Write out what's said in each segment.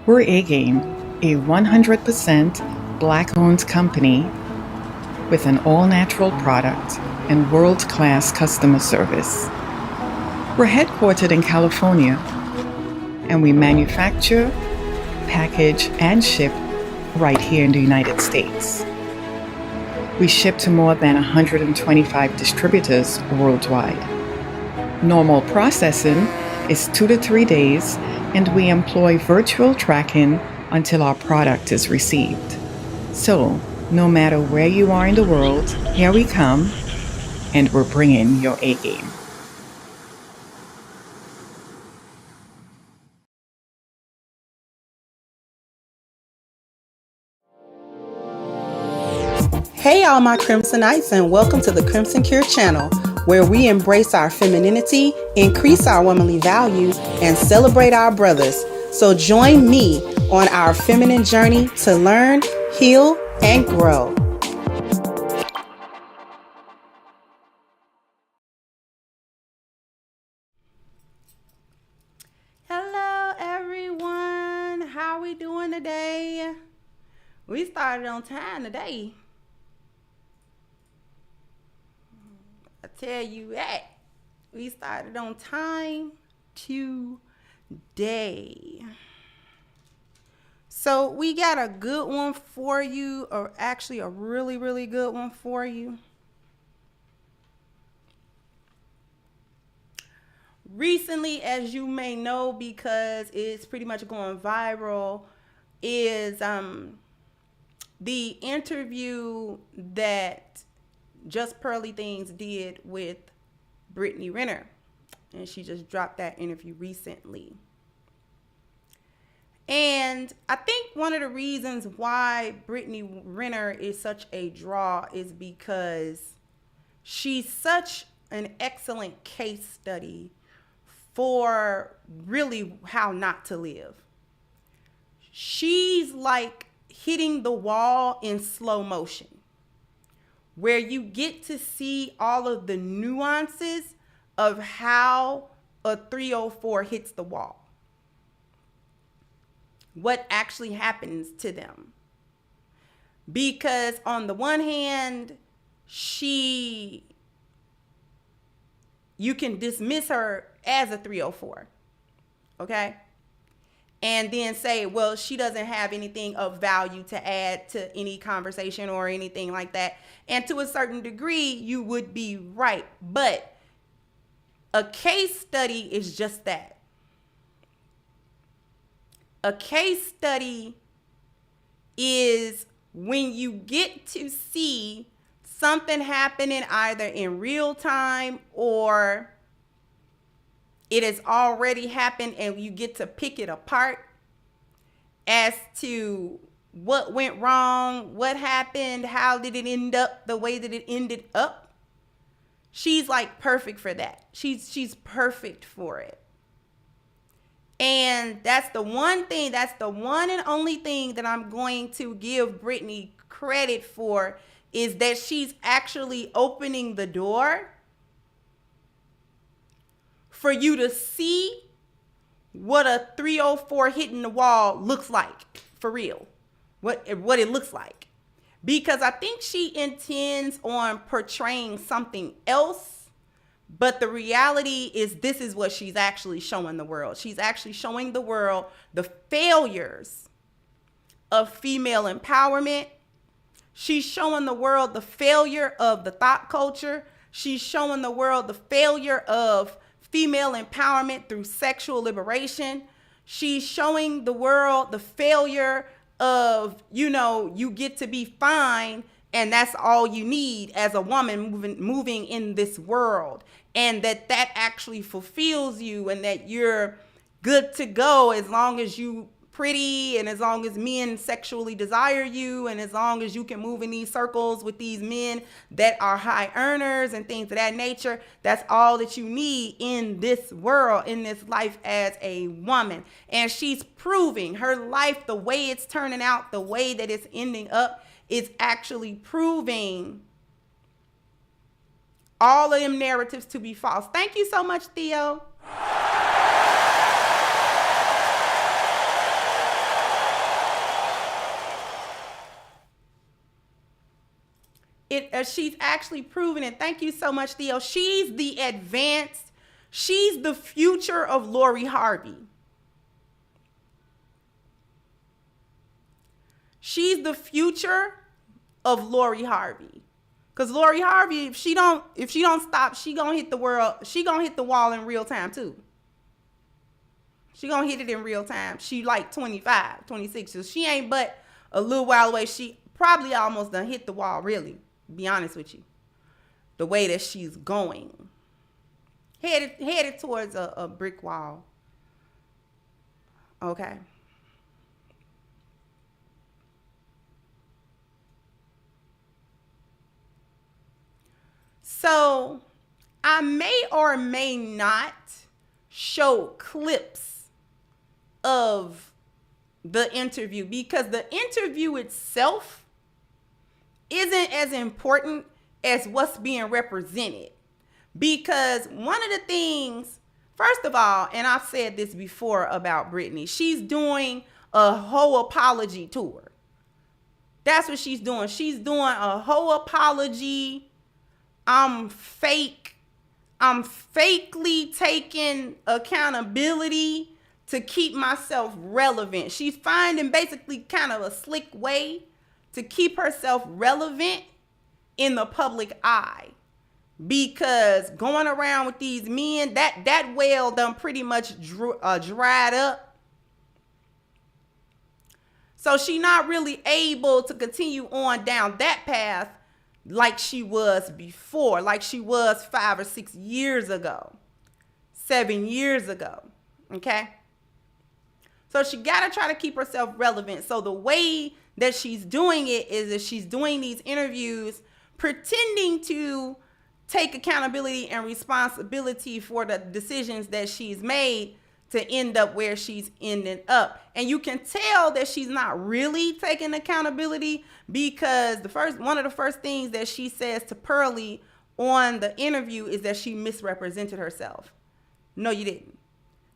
We're A-Game, a 100% Black-owned company with an all-natural product and world-class customer service. We're headquartered in California, and we manufacture, package, and ship right here in the United States. We ship to more than 125 distributors worldwide. Normal processing is 2 to 3 days, and we employ virtual tracking until our product is received. So, no matter where you are in the world, here we come, and we're bringing your A-game. Hey all my Crimsonites, and welcome to the Crimson Cure channel, where we embrace our femininity, increase our womanly value, and celebrate our brothers. So join me on our feminine journey to learn, heal, and grow. Hello everyone, how we doing today? We started on time today. I tell you that. We started on time today. So we got a good one for you, or actually a really, really good one for you. Recently, as you may know, because it's pretty much going viral, is the interview that Just Pearly Things did with Brittany Renner. And she just dropped that interview recently. And I think one of the reasons why Brittany Renner is such a draw is because she's such an excellent case study for really how not to live. She's like hitting the wall in slow motion, where you get to see all of the nuances of how a 304 hits the wall. What actually happens to them. Because on the one hand, you can dismiss her as a 304, okay? And then say, well, she doesn't have anything of value to add to any conversation or anything like that. And to a certain degree, you would be right. But a case study is just that. A case study is when you get to see something happening either in real time or it has already happened, and you get to pick it apart as to what went wrong, what happened, how did it end up the way that it ended up. She's like perfect for that. She's perfect for it. And that's the one and only thing that I'm going to give Brittany credit for, is that she's actually opening the door for you to see what a 304 hitting the wall looks like, for real, what it looks like. Because I think she intends on portraying something else, but the reality is this is what she's actually showing the world. She's actually showing the world the failures of female empowerment. She's showing the world the failure of the thought culture. She's showing the world the failure of female empowerment through sexual liberation. She's showing the world the failure of, you get to be fine and that's all you need as a woman moving in this world. And that actually fulfills you, and that you're good to go as long as you pretty, and as long as men sexually desire you, and as long as you can move in these circles with these men that are high earners and things of that nature. That's all that you need in this world, in this life as a woman. And she's proving her life, the way it's turning out, the way that it's ending up, is actually proving all of them narratives to be false. Thank you so much, Theo. she's actually proven it. Thank you so much, Theo. She's the advanced, she's the future of Lori Harvey. She's the future of Lori Harvey. Cause Lori Harvey, if she don't stop, she gonna hit the wall in real time too. She gonna hit it in real time. She like 25, 26, so she ain't but a little while away. She probably almost done hit the wall, really, to be honest with you. The way that she's going. Headed towards a brick wall. Okay. So I may or may not show clips of the interview because the interview itself isn't as important as what's being represented. Because one of the things, first of all, and I've said this before about Brittany, she's doing a whole apology tour. That's what she's doing. She's doing a whole apology. I'm fakely taking accountability to keep myself relevant. She's finding basically kind of a slick way to keep herself relevant in the public eye. Because going around with these men, that well done pretty much dried up. So she's not really able to continue on down that path like she was before, like she was 5 or 6 years ago, 7 years ago, okay? So she got to try to keep herself relevant. So the way that she's doing it is that she's doing these interviews pretending to take accountability and responsibility for the decisions that she's made to end up where she's ending up. And you can tell that she's not really taking accountability because one of the first things that she says to Pearlie on the interview is that she misrepresented herself. No, you didn't.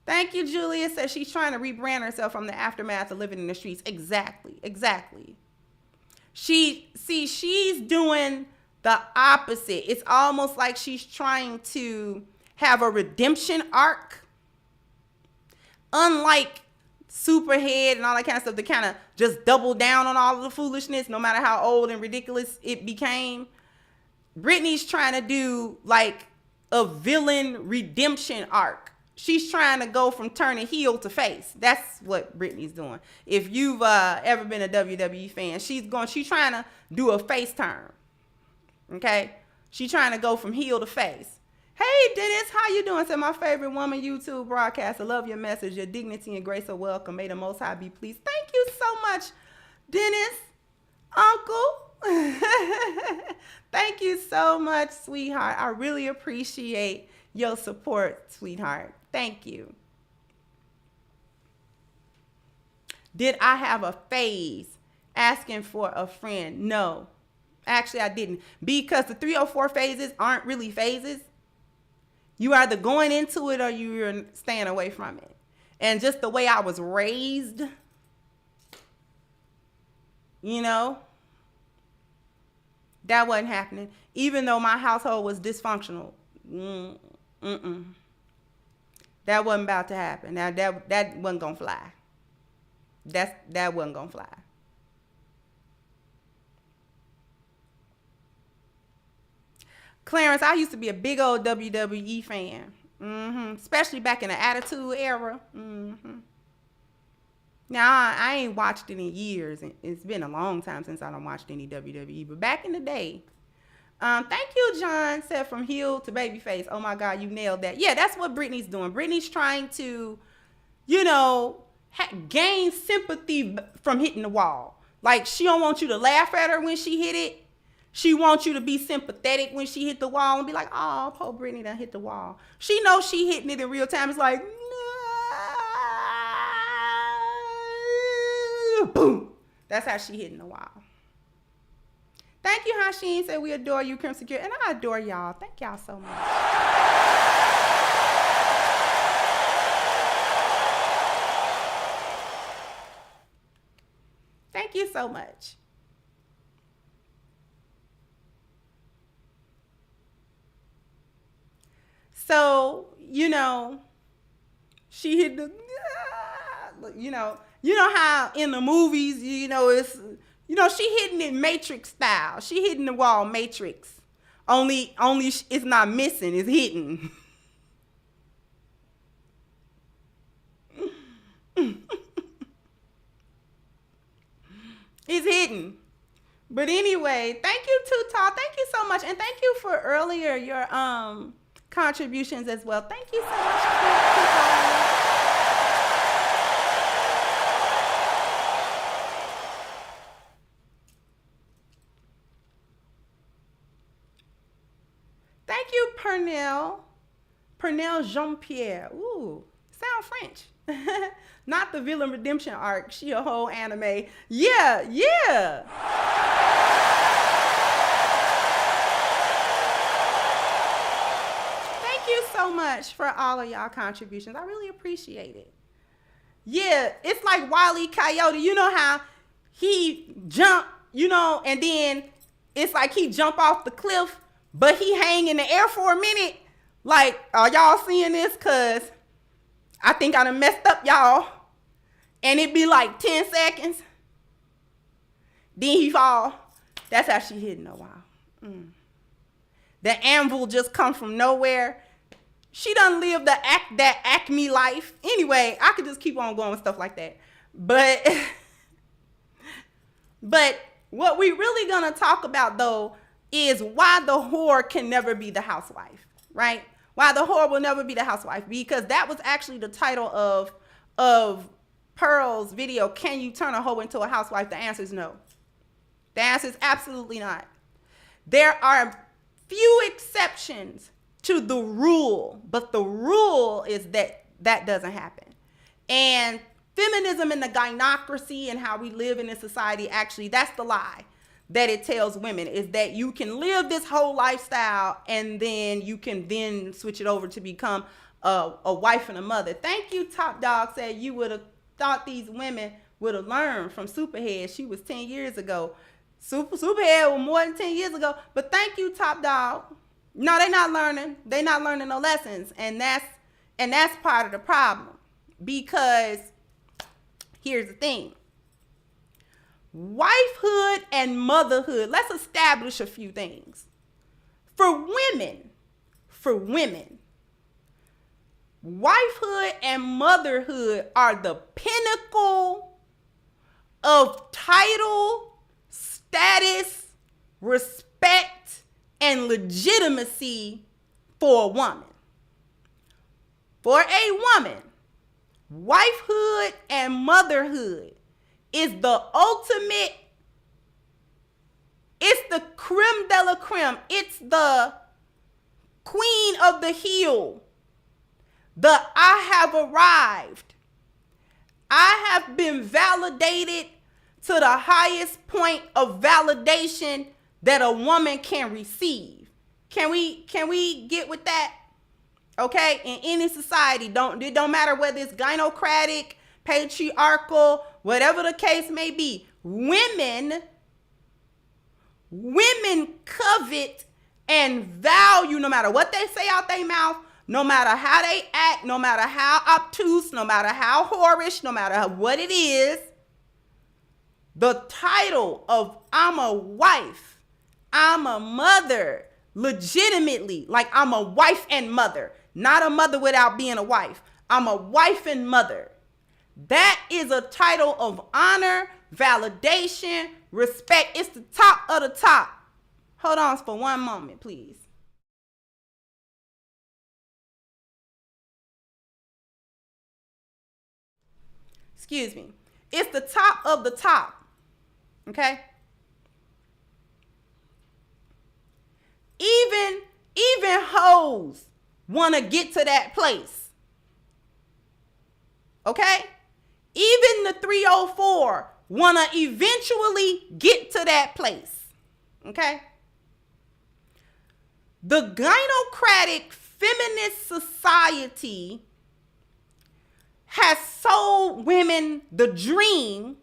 Thank you, Julia. Says she's trying to rebrand herself from the aftermath of living in the streets. Exactly. She's doing the opposite. It's almost like she's trying to have a redemption arc. Unlike Superhead and all that kind of stuff, to kind of just double down on all of the foolishness, no matter how old and ridiculous it became. Brittany's trying to do like a villain redemption arc. She's trying to go from turning heel to face. That's what Brittany's doing. If you've ever been a WWE fan, she's trying to do a face turn. Okay? She's trying to go from heel to face. Hey, Dennis, how you doing? Said my favorite woman YouTube broadcast. I love your message. Your dignity and grace are welcome. May the Most High be pleased. Thank you so much, Dennis, Uncle. Thank you so much, sweetheart. I really appreciate your support, sweetheart. Thank you. Did I have a phase asking for a friend? No, actually I didn't. Because the 304 phases aren't really phases. You either going into it or you're staying away from it. And just the way I was raised, you know, that wasn't happening. Even though my household was dysfunctional. That wasn't about to happen. Now that wasn't gonna fly. That wasn't gonna fly. Clarence, I used to be a big old WWE fan. Especially back in the Attitude Era. Now, I ain't watched it in years. It's been a long time since I done watched any WWE. But back in the day. Thank you, John. Said from heel to babyface. Oh, my God, you nailed that. Yeah, that's what Brittany's doing. Brittany's trying to, you know, gain sympathy from hitting the wall. Like, she don't want you to laugh at her when she hit it. She wants you to be sympathetic when she hit the wall and be like, oh, poor Brittany done hit the wall. She knows she hitting it in real time. It's like, no. Boom. That's how she hitting the wall. Thank you, Hasheen. Said we adore you, Crimson Secure. And I adore y'all. Thank y'all so much. Thank you so much. So, she hit the, you know how in the movies, it's, she hitting it Matrix style. She hitting the wall Matrix. Only it's not missing, it's hitting. It's hidden. But anyway, thank you, Too Tall. Thank you so much. And thank you for earlier your contributions as well. Thank you so much, Too Tall. Thank you, Pernell Jean-Pierre. Ooh, sound French. Not the villain redemption arc. She a whole anime. Yeah. Thank you so much for all of y'all contributions. I really appreciate it. Yeah, it's like Wile E. Coyote. You know how he jumped, and then it's like he jump off the cliff, but he hang in the air for a minute. Like, are y'all seeing this? Because I think I done messed up y'all. And it be like 10 seconds. Then he fall. That's how she hitting a while. The anvil just come from nowhere. She done lived that Acme life. Anyway, I could just keep on going with stuff like that. But what we really gonna talk about though is why the whore can never be the housewife, right? Why the whore will never be the housewife, because that was actually the title of Pearl's video, Can You Turn a Hoe into a Housewife? The answer is no. The answer is absolutely not. There are few exceptions to the rule, but the rule is that doesn't happen. And feminism and the gynocracy and how we live in this society, actually, that's the lie that it tells women, is that you can live this whole lifestyle and then you can then switch it over to become a wife and a mother. Thank you, Top Dog said you would have thought these women would have learned from Superhead. She was 10 years ago. Superhead was more than 10 years ago. But thank you, Top Dog. No, they're not learning. They're not learning no lessons. And that's part of the problem. Because here's the thing. Wifehood and motherhood. Let's establish a few things. For women, wifehood and motherhood are the pinnacle of title, status, respect, and legitimacy for a woman. For a woman, wifehood and motherhood is the ultimate, it's the creme de la creme. It's the queen of the hill. The I have arrived. I have been validated to the highest point of validation that a woman can receive. Can we get with that? Okay? In any society, it don't matter whether it's gynocratic, patriarchal, whatever the case may be. Women covet and value, no matter what they say out their mouth, no matter how they act, no matter how obtuse, no matter how whorish, no matter what it is, the title of I'm a wife, I'm a mother, legitimately, like I'm a wife and mother, not a mother without being a wife. I'm a wife and mother. That is a title of honor, validation, respect. It's the top of the top. Hold on for one moment, please. Excuse me. It's the top of the top. Okay? Even hoes want to get to that place. Okay? Even the 304 want to eventually get to that place. Okay? The gynocratic feminist society has sold women the dream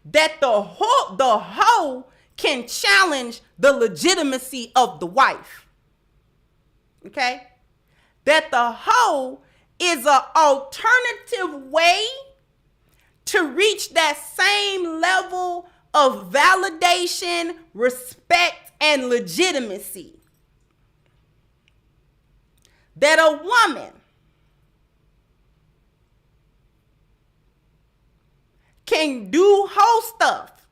that the hoe can challenge the legitimacy of the wife. Okay? that the hoe is an alternative way to reach that same level of validation, respect, and legitimacy. That a woman can do hoe stuff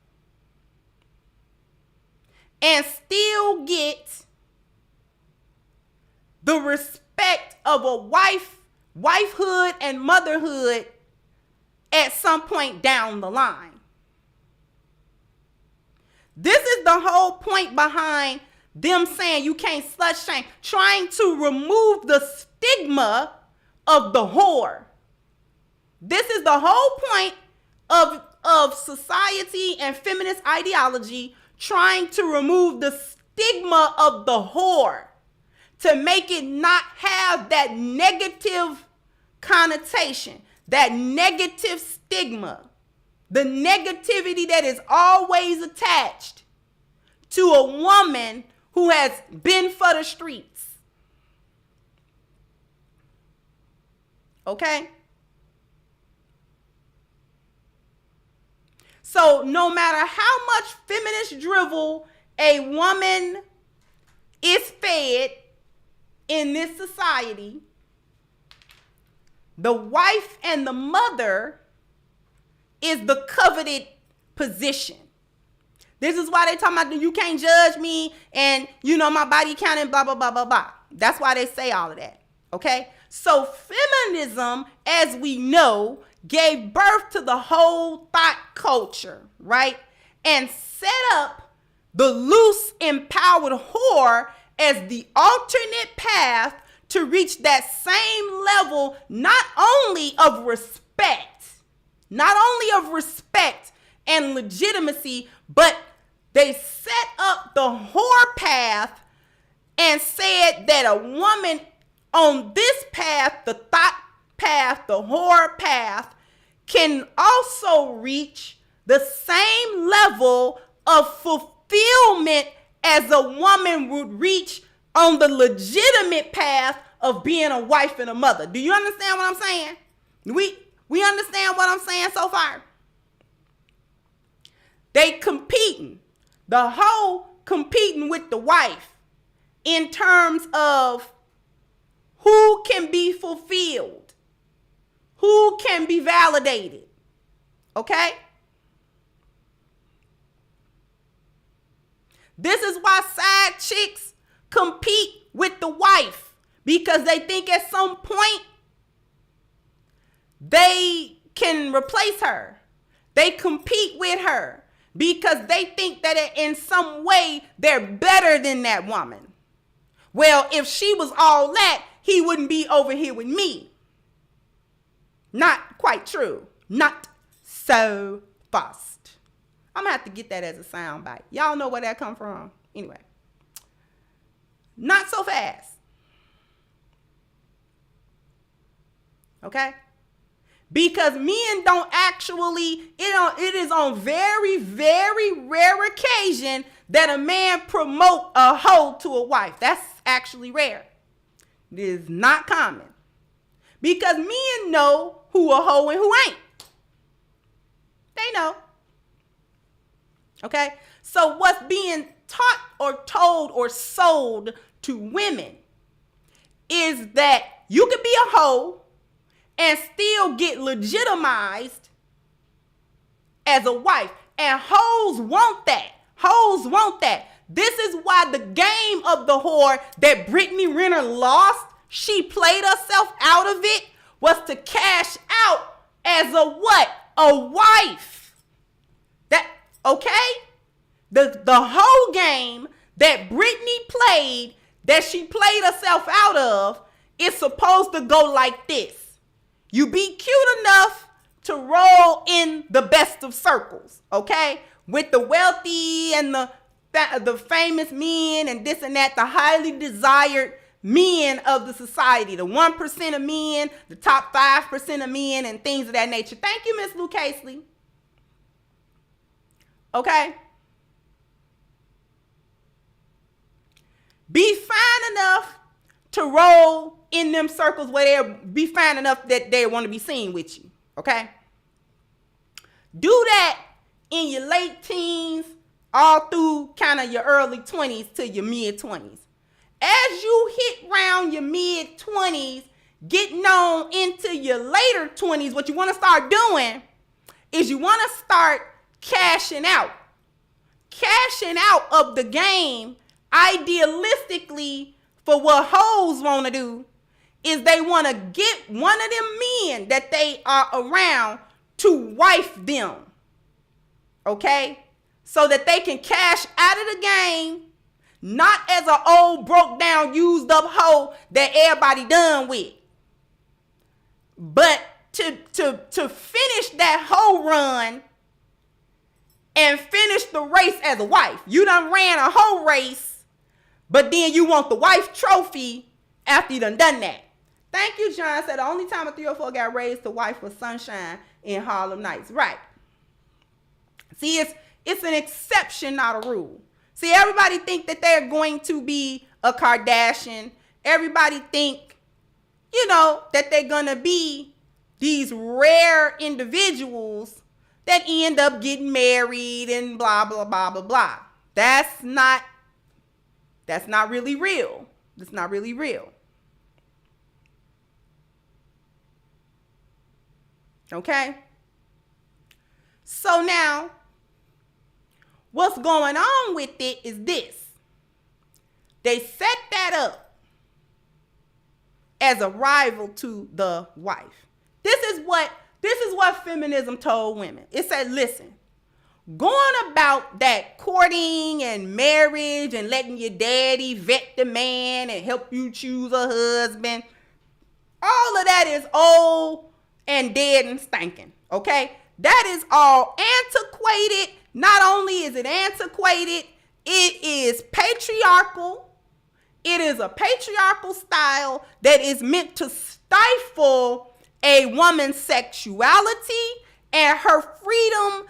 and still get the respect of a wifehood and motherhood at some point down the line. This is the whole point behind them saying you can't slut shame, trying to remove the stigma of the whore. This is the whole point of society and feminist ideology, trying to remove the stigma of the whore, to make it not have that negative connotation, that negative stigma, the negativity that is always attached to a woman who has been for the streets. Okay? So no matter how much feminist drivel a woman is fed in this society, the wife and the mother is the coveted position. This is why they talking about you can't judge me and my body count and blah, blah, blah, blah, blah. That's why they say all of that. Okay? So feminism, as we know, gave birth to the whole thought culture, right? And set up the loose, empowered whore as the alternate path to reach that same level, not only of respect and legitimacy, but they set up the whore path and said that a woman on this path, the thought path, the whore path, can also reach the same level of fulfillment as a woman would reach on the legitimate path of being a wife and a mother. Do you understand what I'm saying? We understand what I'm saying so far? They competing. The hoe competing with the wife in terms of who can be fulfilled, who can be validated. Okay? This is why side chicks compete with the wife, because they think at some point they can replace her. They compete with her because they think that in some way they're better than that woman. Well, if she was all that, he wouldn't be over here with me. Not quite true. Not so fast. I'm going to have to get that as a sound bite. Y'all know where that come from. Anyway. Not so fast. Okay? Because men don't actually, it is on very, very rare occasion that a man promote a hoe to a wife. That's actually rare. It is not common. Because men know who a hoe and who ain't. They know. Okay? So what's being taught or told or sold to women is that you could be a hoe and still get legitimized as a wife. And hoes want that. Hoes want that. This is why the game of the whore that Brittany Renner lost, she played herself out of it, was to cash out as a what? A wife. That, okay? The whole game that Brittany played, that she played herself out of, is supposed to go like this. You be cute enough to roll in the best of circles, okay? With the wealthy and the famous men and this and that, the highly desired men of the society, the 1% of men, the top 5% of men, and things of that nature. Thank you, Miss Lou Casely. Okay? Be fine enough to roll in them circles where they'll be fine enough that they want to be seen with you, okay? Do that in your late teens, all through kind of your early 20s to your mid 20s. As you hit around your mid 20s, getting on into your later 20s, what you want to start doing is you want to start cashing out of the game. Idealistically, for what hoes want to do is they want to get one of them men that they are around to wife them, okay? So that they can cash out of the game, not as an old, broke down, used up hoe that everybody done with, but to finish that hoe run and finish the race as a wife. You done ran a whole race, but then you want the wife trophy after you done that. Thank you, John. Said the only time a 304 got raised to wife was Sunshine in Harlem Nights. Right. See, it's an exception, not a rule. See, everybody think that they're going to be a Kardashian. Everybody think, that they're going to be these rare individuals that end up getting married and blah, blah, blah, blah, blah. That's not really real. That's not really real. Okay? So now, what's going on with it is this. They set that up as a rival to the wife. This is what feminism told women. It said, listen, going about that courting and marriage and letting your daddy vet the man and help you choose a husband, all of that is old and dead and stinking, okay? That is all antiquated. Not only is it antiquated, it is patriarchal. It is a patriarchal style that is meant to stifle a woman's sexuality and her freedom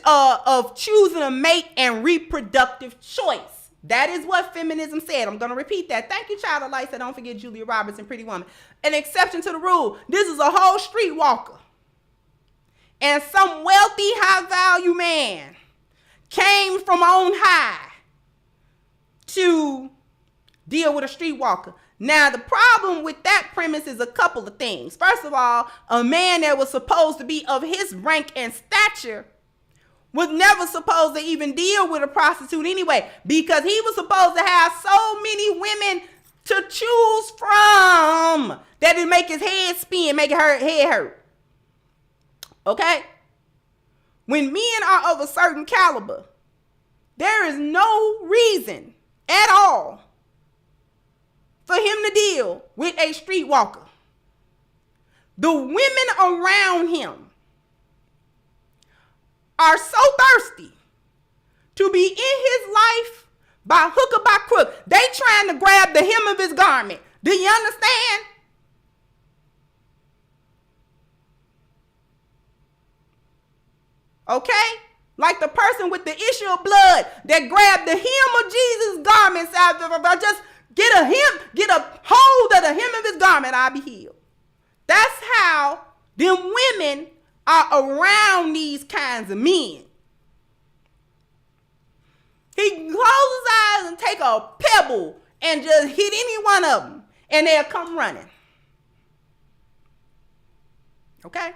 of choosing a mate and reproductive choice. That is what feminism said. I'm going to repeat that. Thank you, Child of Light. Said, don't forget Julia Roberts and Pretty Woman. An exception to the rule. This is a whole streetwalker. And some wealthy, high-value man came from on high to deal with a streetwalker. Now, the problem with that premise is a couple of things. First of all, a man that was supposed to be of his rank and stature was never supposed to even deal with a prostitute anyway, because he was supposed to have so many women to choose from that it make his head spin, make his head hurt. Okay? When men are of a certain caliber, there is no reason at all for him to deal with a streetwalker. The women around him are so thirsty to be in his life by hook or by crook. They trying to grab the hem of his garment. Do you understand? Okay? Like the person with the issue of blood that grabbed the hem of Jesus' garments out of the, just get a hold of the hem of his garment, I'll be healed. That's how them women are around these kinds of men. He closes his eyes and take a pebble and just hit any one of them, and they'll come running. Okay?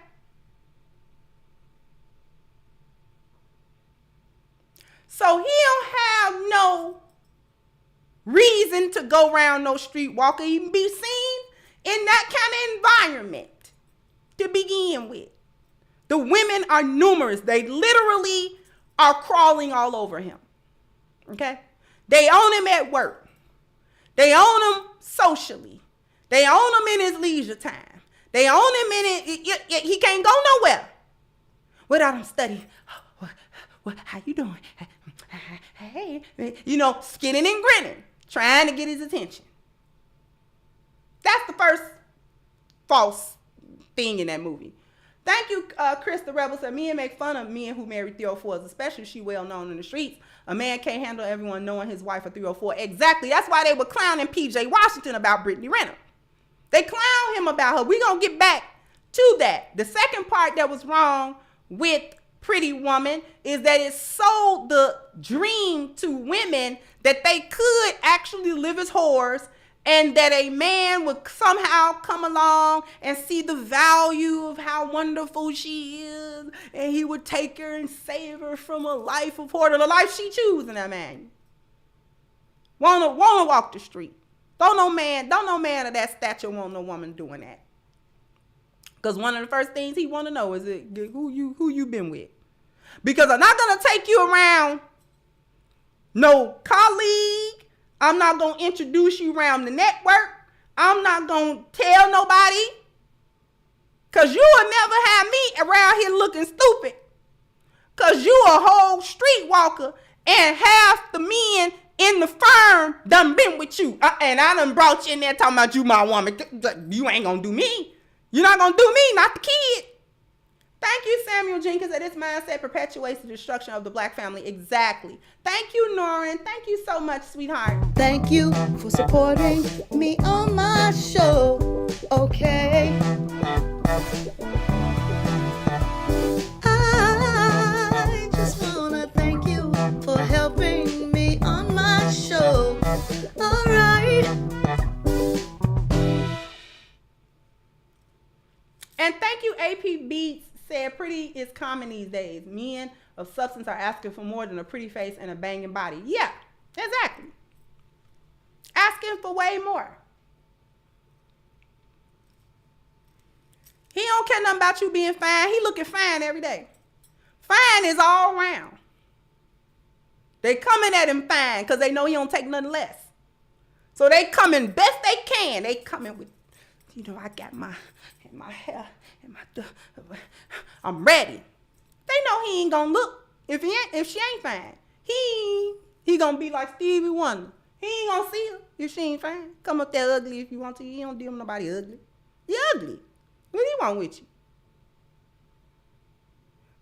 So he don't have no reason to go around no streetwalker, even be seen in that kind of environment to begin with. The women are numerous. They literally are crawling all over him. Okay? They own him at work. They own him socially. They own him in his leisure time. They own him in it. He can't go nowhere without him studying. How you doing? Hey, skinning and grinning, trying to get his attention. That's the first false thing in that movie. Thank you, Chris the Rebel said, men make fun of men who marry 304s, especially if she well known in the streets. A man can't handle everyone knowing his wife a 304. Exactly. That's why they were clowning P.J. Washington about Brittany Renner. They clown him about her. We're going to get back to that. The second part that was wrong with Pretty Woman is that it sold the dream to women that they could actually live as whores, and that a man would somehow come along and see the value of how wonderful she is, and he would take her and save her from a life of whoredom, the life she chooses. In that man wanna walk the street. Don't no man of that stature want no woman doing that. Because one of the first things he want to know is who you been with. Because I'm not gonna take you around no colleague. I'm not going to introduce you around the network. I'm not going to tell nobody. Because you will never have me around here looking stupid. Because you a whole streetwalker, and half the men in the firm done been with you. And I done brought you in there talking about you my woman. You ain't going to do me. You're not going to do me, not the kid. Thank you, Samuel Jenkins, that this mindset perpetuates the destruction of the black family. Exactly. Thank you, Norrin. Thank you so much, sweetheart. Thank you for supporting me on my show. Okay. I just want to thank you for helping me on my show. All right. And thank you, AP Beats. Said pretty is common these days. Men of substance are asking for more than a pretty face and a banging body. Yeah, exactly. Asking for way more. He don't care nothing about you being fine. He looking fine every day. Fine is all around. They coming at him fine because they know he don't take nothing less. So they coming best they can. They coming with, I got my hair and I'm ready. They know he ain't gonna look if she ain't fine. He gonna be like Stevie Wonder. He ain't gonna see her if she ain't fine. Come up there ugly if you want to. You don't deal with nobody ugly. You ugly. What do you want with you?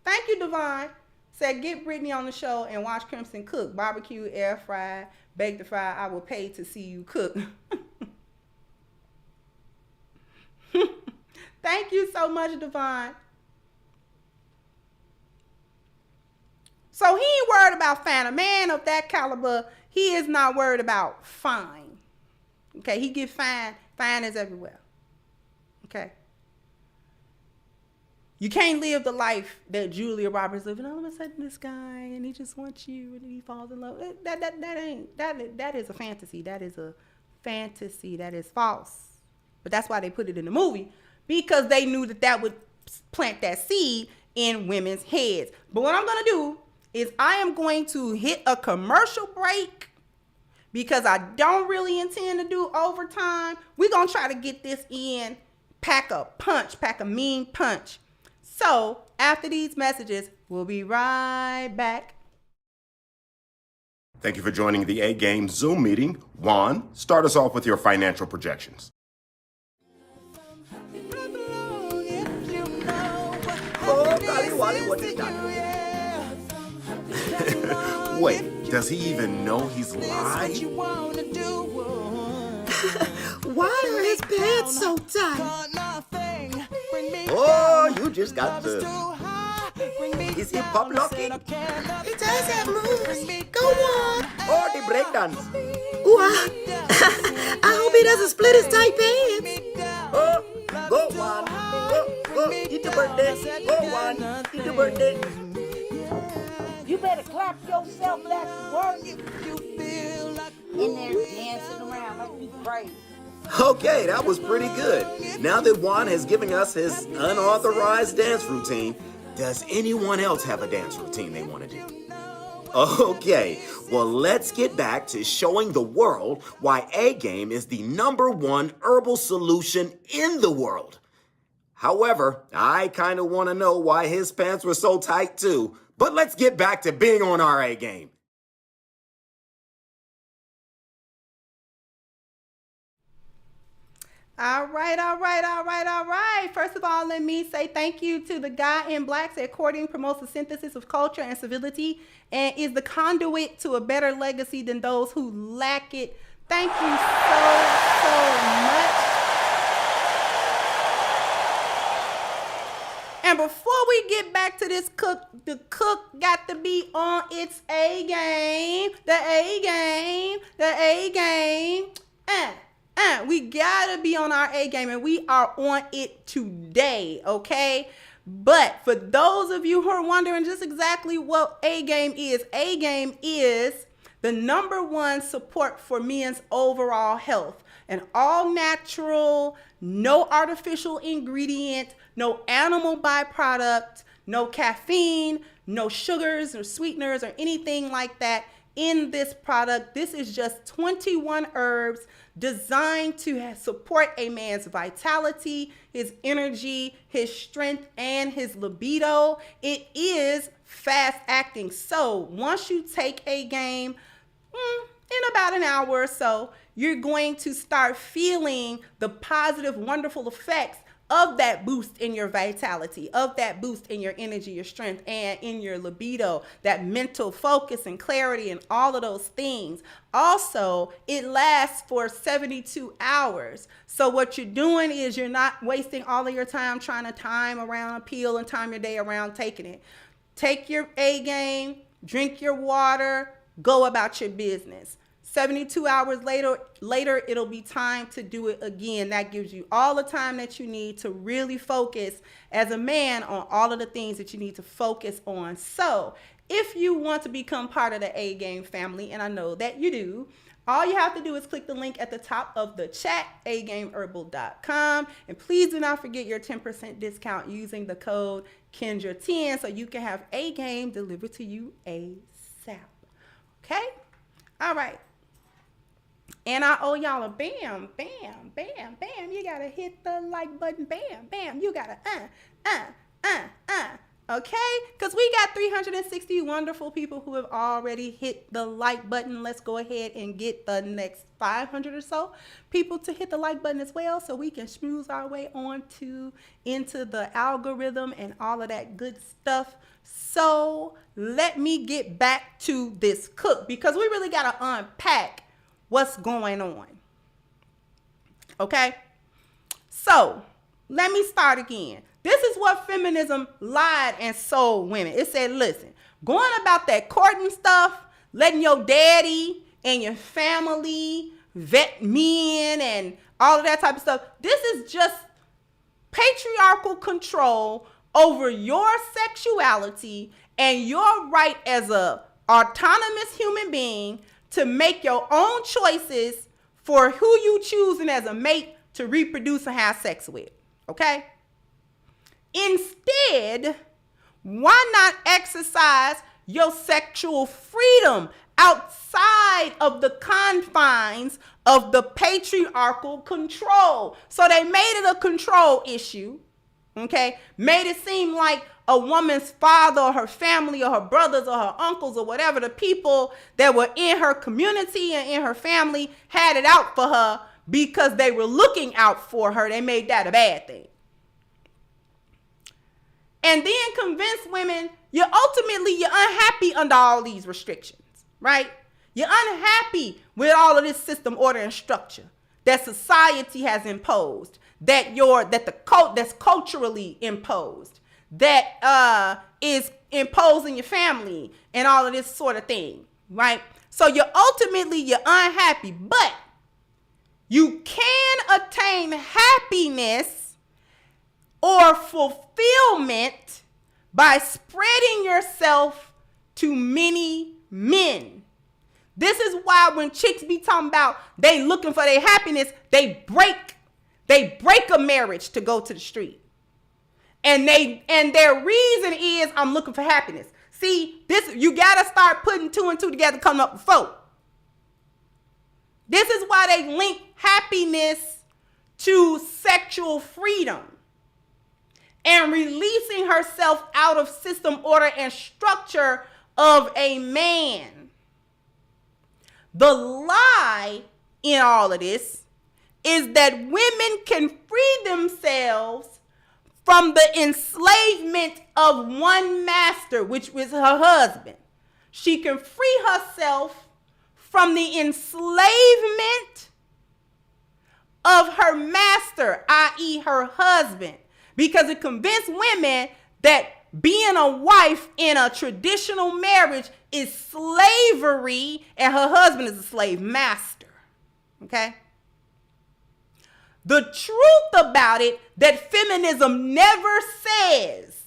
Thank you, Devon. Said get Brittany on the show and watch Crimson cook. Barbecue, air fry, bake the fry. I will pay to see you cook. Thank you so much, Devon. So he ain't worried about fine. A man of that caliber, he is not worried about fine. Okay, he get fine. Fine is everywhere. Okay. You can't live the life that Julia Roberts living. All of a sudden, this guy, and he just wants you, and he falls in love. That is a fantasy. That is a fantasy. That is false. But that's why they put it in the movie, because they knew that would plant that seed in women's heads. But what I'm going to do is I am going to hit a commercial break because I don't really intend to do overtime. We're going to try to get this in, pack a mean punch. So after these messages, we'll be right back. Thank you for joining the A-Game Zoom meeting. Juan, start us off with your financial projections. Oh, golly, Wally, what is that? Wait, does he even know he's lying? Why are his pants so tight? Oh, you just got the... Is he pop locking? He does have moves. Go on. Oh, the breakdance. Ooh, I hope he doesn't split his tight pants. Oh, go one. Go, eat your birthday. Go one, eat your birthday. You better clap yourself after work. In there dancing around like you crazy. Okay, that was pretty good. Now that Juan has given us his unauthorized dance routine, does anyone else have a dance routine they want to do? Okay, well, let's get back to showing the world why A-Game is the #1 herbal solution in the world. However, I kind of want to know why his pants were so tight too. But let's get back to being on our A-Game. All right, all right, all right, all right. First of all, let me say thank you to the guy in black that courting promotes the synthesis of culture and civility and is the conduit to a better legacy than those who lack it. Thank you so much. And before we get back to this cook, the cook got to be on its A game. The A game. The A game. We gotta be on our A game, and we are on it today, okay? But for those of you who are wondering just exactly what A game is the number one support for men's overall health. An all natural, no artificial ingredient, no animal byproduct, no caffeine, no sugars or sweeteners or anything like that in this product. This is just 21 herbs designed to support a man's vitality, his energy, his strength, and his libido. It is fast acting. So once you take a game, in about an hour or so, you're going to start feeling the positive, wonderful effects of that boost in your vitality, of that boost in your energy, your strength, and in your libido, that mental focus and clarity and all of those things. Also, it lasts for 72 hours. So what you're doing is you're not wasting all of your time trying to time around a pill and time your day around taking it. Take your A game, drink your water, go about your business. 72 hours later, it'll be time to do it again. That gives you all the time that you need to really focus as a man on all of the things that you need to focus on. So if you want to become part of the A Game family, and I know that you do, all you have to do is click the link at the top of the chat, agameherbal.com. And please do not forget your 10% discount using the code Kendra10 so you can have A Game delivered to you ASAP. Okay? All right. And I owe y'all a bam, bam, bam, bam. You gotta hit the like button, bam, bam. You gotta okay? Because we got 360 wonderful people who have already hit the like button. Let's go ahead and get the next 500 or so people to hit the like button as well so we can schmooze our way into the algorithm and all of that good stuff. So let me get back to this cook because we really got to unpack what's going on. Okay? So let me start again. This is what feminism lied and sold women. It said, listen, going about that courting stuff, letting your daddy and your family vet men and all of that type of stuff, this is just patriarchal control over your sexuality and your right as a autonomous human being to make your own choices for who you choosing as a mate to reproduce and have sex with. Okay? Instead, why not exercise your sexual freedom outside of the confines of the patriarchal control? So they made it a control issue, okay? Made it seem like a woman's father or her family or her brothers or her uncles or whatever, the people that were in her community and in her family had it out for her because they were looking out for her. They made that a bad thing. And then convince women you're unhappy under all these restrictions, right? You're unhappy with all of this system, order, and structure that society has imposed, that's culturally imposed, that is imposing your family and all of this sort of thing, right? So you're unhappy, but you can attain happiness or fulfillment by spreading yourself to many men. This is why when chicks be talking about they looking for their happiness, they break a marriage to go to the street. And their reason is I'm looking for happiness. See, this you gotta start putting two and two together, coming up with four. This is why they link happiness to sexual freedom and releasing herself out of system, order, and structure of a man. The lie in all of this is that women can free themselves from the enslavement of one master, which was her husband. She can free herself from the enslavement of her master, i.e. her husband, because it convinced women that being a wife in a traditional marriage is slavery and her husband is a slave master. Okay? The truth about it that feminism never says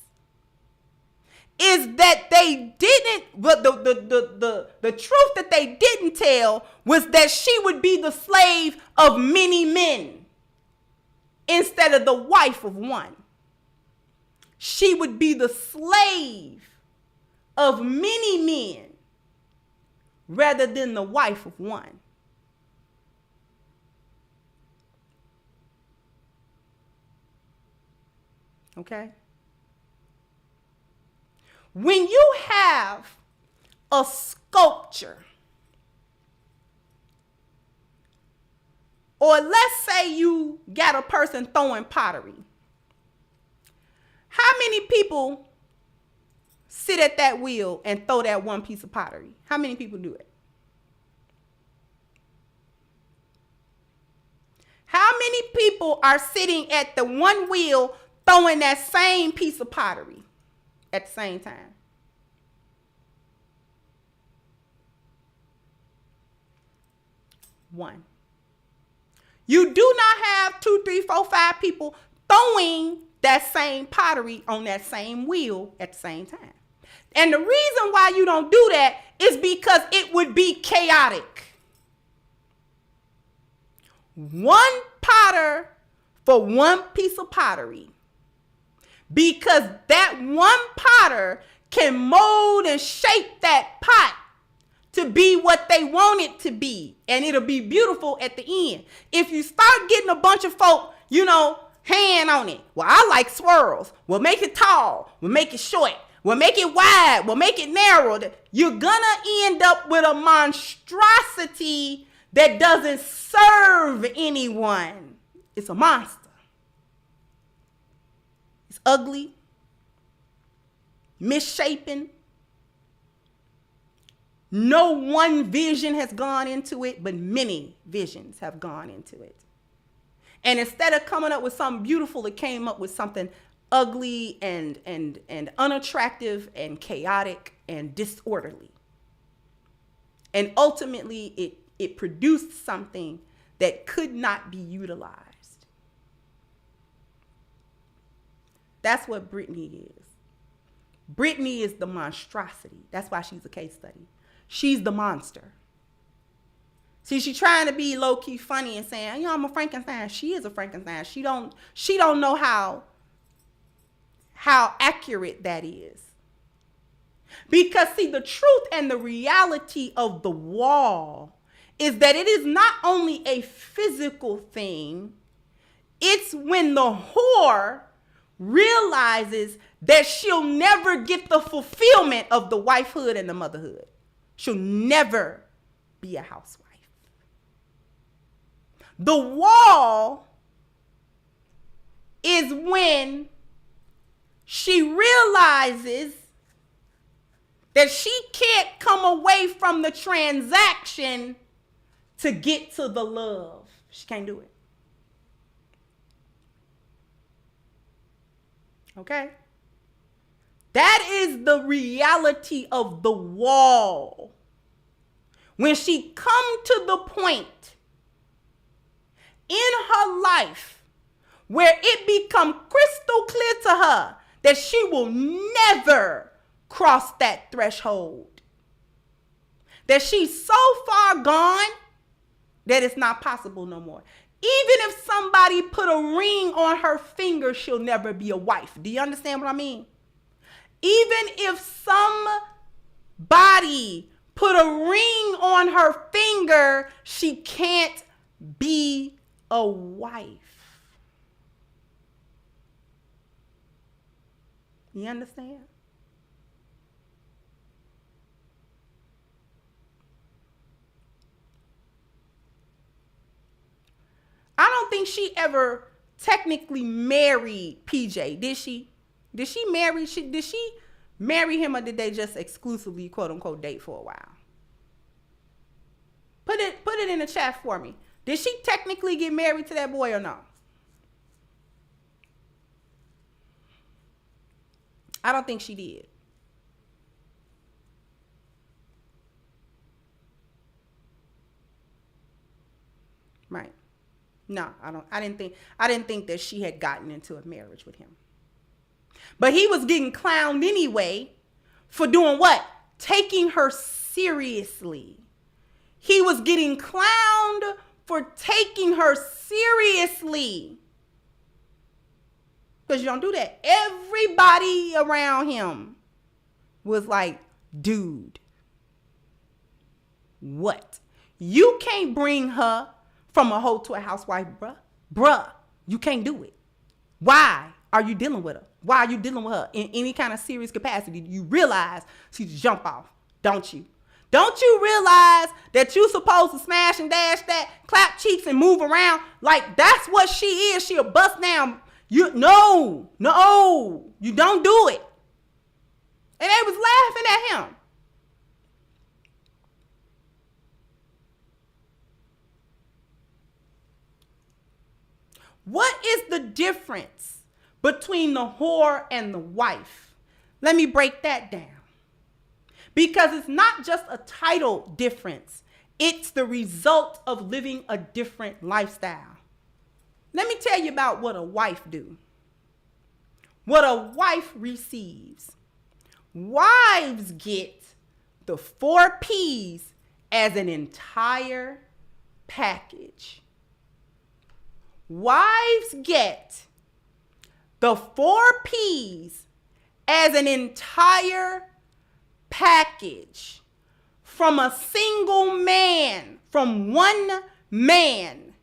is that they didn't, but the truth that they didn't tell was that she would be the slave of many men instead of the wife of one. She would be the slave of many men rather than the wife of one. Okay? When you have a sculpture, or let's say you got a person throwing pottery, how many people sit at that wheel and throw that one piece of pottery? How many people do it? How many people are sitting at the one wheel throwing that same piece of pottery at the same time? One. You do not have 2, 3, 4, 5 people throwing that same pottery on that same wheel at the same time. And the reason why you don't do that is because it would be chaotic. One potter for one piece of pottery, because that one potter can mold and shape that pot to be what they want it to be, and it'll be beautiful at the end. If you start getting a bunch of folk, hand on it. Well, I like swirls. We'll make it tall. We'll make it short. We'll make it wide. We'll make it narrow. You're gonna end up with a monstrosity that doesn't serve anyone. It's a monster. It's ugly, misshapen. No one vision has gone into it, but many visions have gone into it. And instead of coming up with something beautiful, it came up with something ugly and unattractive and chaotic and disorderly. And ultimately, it produced something that could not be utilized. That's what Brittany is. Brittany is the monstrosity. That's why she's a case study. She's the monster. See, she's trying to be low-key funny and saying, I'm a Frankenstein. She is a Frankenstein. She don't know how accurate that is. Because, see, the truth and the reality of the wall is that it is not only a physical thing, it's when the whore realizes that she'll never get the fulfillment of the wifehood and the motherhood. She'll never be a housewife. The wall is when she realizes that she can't come away from the transaction to get to the love. She can't do it. Okay? That is the reality of the wall. When she come to the point in her life where it become crystal clear to her that she will never cross that threshold, that she's so far gone that it's not possible no more. Even if somebody put a ring on her finger, she'll never be a wife. Do you understand what I mean? Even if somebody put a ring on her finger, she can't be a wife. You understand? I'm think she ever technically married PJ. Did she? Did she marry him, or did they just exclusively quote unquote date for a while? Put it in the chat for me. Did she technically get married to that boy or no? I don't think she did. Right. No, I didn't think that she had gotten into a marriage with him. But he was getting clowned anyway for doing what? Taking her seriously. He was getting clowned for taking her seriously. Because you don't do that. Everybody around him was like, dude, what? You can't bring her from a hoe to a housewife, bruh. Bruh, you can't do it. Why are you dealing with her? Why are you dealing with her in any kind of serious capacity? You realize she's jump off, don't you? Don't you realize that you supposed to smash and dash that, clap cheeks and move around? Like, that's what she is. She'll bust down. No, you don't do it. And they was laughing at him. What is the difference between the whore and the wife? Let me break that down. Because it's not just a title difference. It's the result of living a different lifestyle. Let me tell you about what a wife do. What a wife receives. Wives get the 4 P's as an entire package. Wives get the 4 P's as an entire package from a single man, from one man.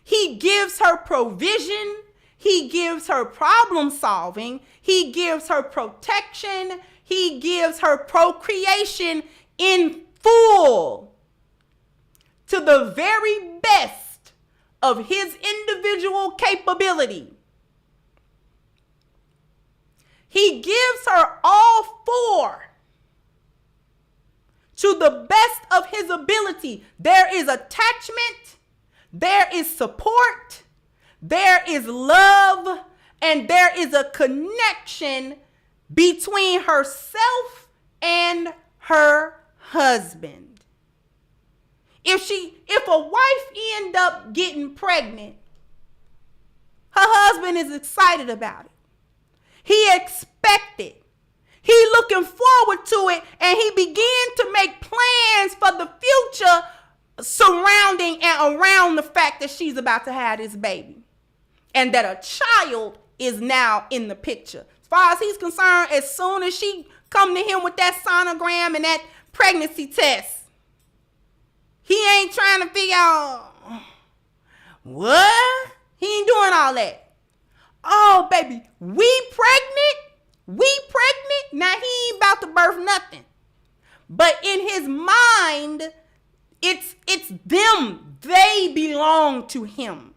He gives her provision. He gives her problem solving. He gives her protection. He gives her procreation in full to the very best of his individual capability. He gives her all 4 to the best of his ability. There is attachment, there is support, there is love, and there is a connection between herself and her husband. If a wife end up getting pregnant, her husband is excited about it. He expected. He looking forward to it, and he began to make plans for the future surrounding and around the fact that she's about to have this baby and that a child is now in the picture. As far as he's concerned, as soon as she come to him with that sonogram and that pregnancy test, he ain't trying to figure out what? He ain't doing all that. Oh, baby, we pregnant? Now he ain't about to birth nothing. But in his mind, it's them. They belong to him.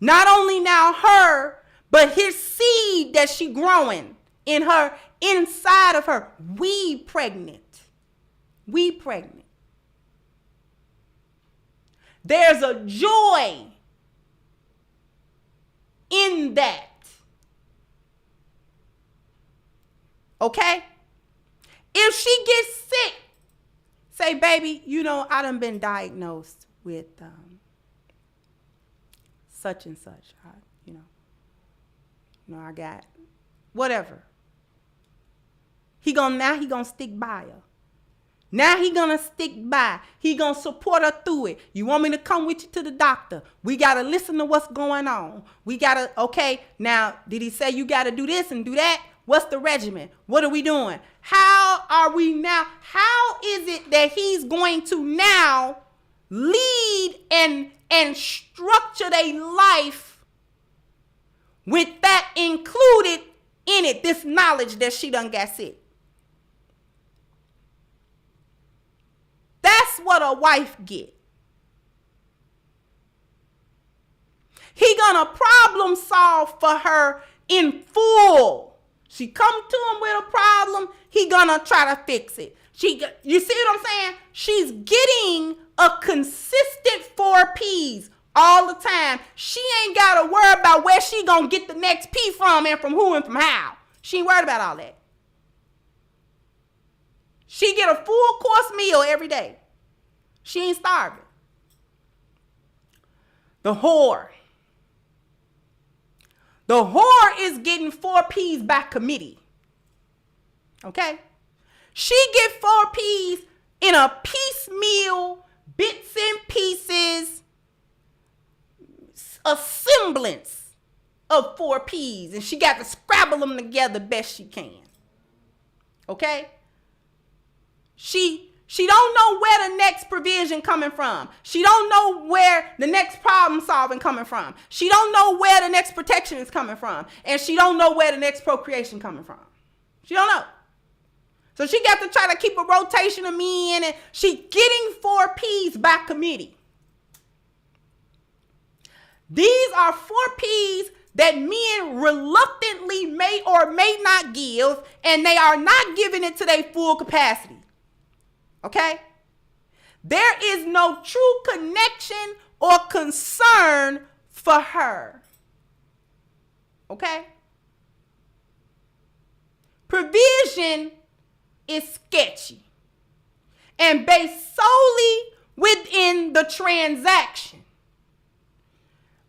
Not only now her, but his seed that she growing in her, inside of her. We pregnant. There's a joy in that. Okay? If she gets sick, say, baby, I done been diagnosed with such and such. I got whatever. He gonna stick by her. Now he gonna stick by. He gonna support her through it. You want me to come with you to the doctor? We gotta listen to what's going on. We gotta, okay, now, did he say you gotta do this and do that? What's the regimen? What are we doing? How are we now? How is it that he's going to now lead and structure their life with that included in it, this knowledge that she done got sick? That's what a wife get. He gonna problem solve for her in full. She come to him with a problem, he gonna try to fix it. You see what I'm saying? She's getting a consistent 4 P's all the time. She ain't gotta worry about where she gonna get the next P from and from who and from how. She ain't worried about all that. She get a full course meal every day. She ain't starving. The whore. The whore is getting 4 P's by committee. Okay? She get 4 P's in a piecemeal, bits and pieces, a semblance of 4 P's. And she got to scrabble them together best she can. Okay? She don't know where the next provision coming from. She don't know where the next problem solving coming from. She don't know where the next protection is coming from. And she don't know where the next procreation coming from. She don't know. So she got to try to keep a rotation of men, and she getting 4 P's by committee. These are 4 P's that men reluctantly may or may not give, and they are not giving it to their full capacity. Okay? There is no true connection or concern for her. Okay? Provision is sketchy and based solely within the transaction.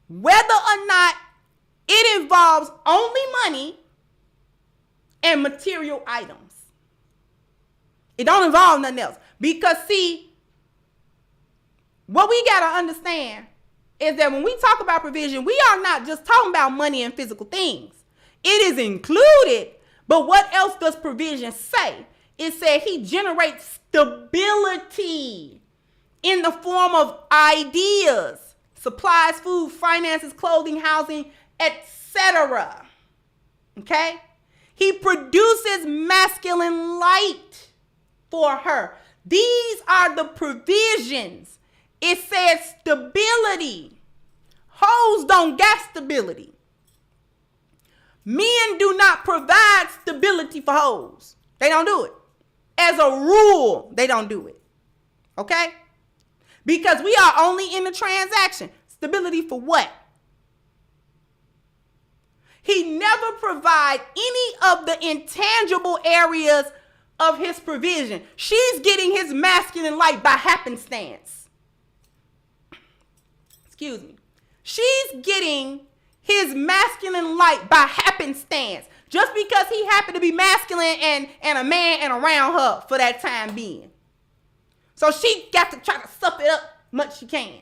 Whether or not it involves only money and material items. It don't involve nothing else. Because see, what we got to understand is that when we talk about provision, we are not just talking about money and physical things. It is included, but what else does provision say? It said he generates stability in the form of ideas, supplies, food, finances, clothing, housing, etc. Okay? He produces masculine light for her. These are the provisions. It says stability. Hoes don't get stability. Men do not provide stability for hoes. They don't do it. As a rule, they don't do it. Okay? Because we are only in the transaction. Stability for what? He never provides any of the intangible areas of his provision. She's getting his masculine light by happenstance. Excuse me. She's getting his masculine light by happenstance. Just because he happened to be masculine and a man and around her for that time being. So she got to try to suck it up much she can.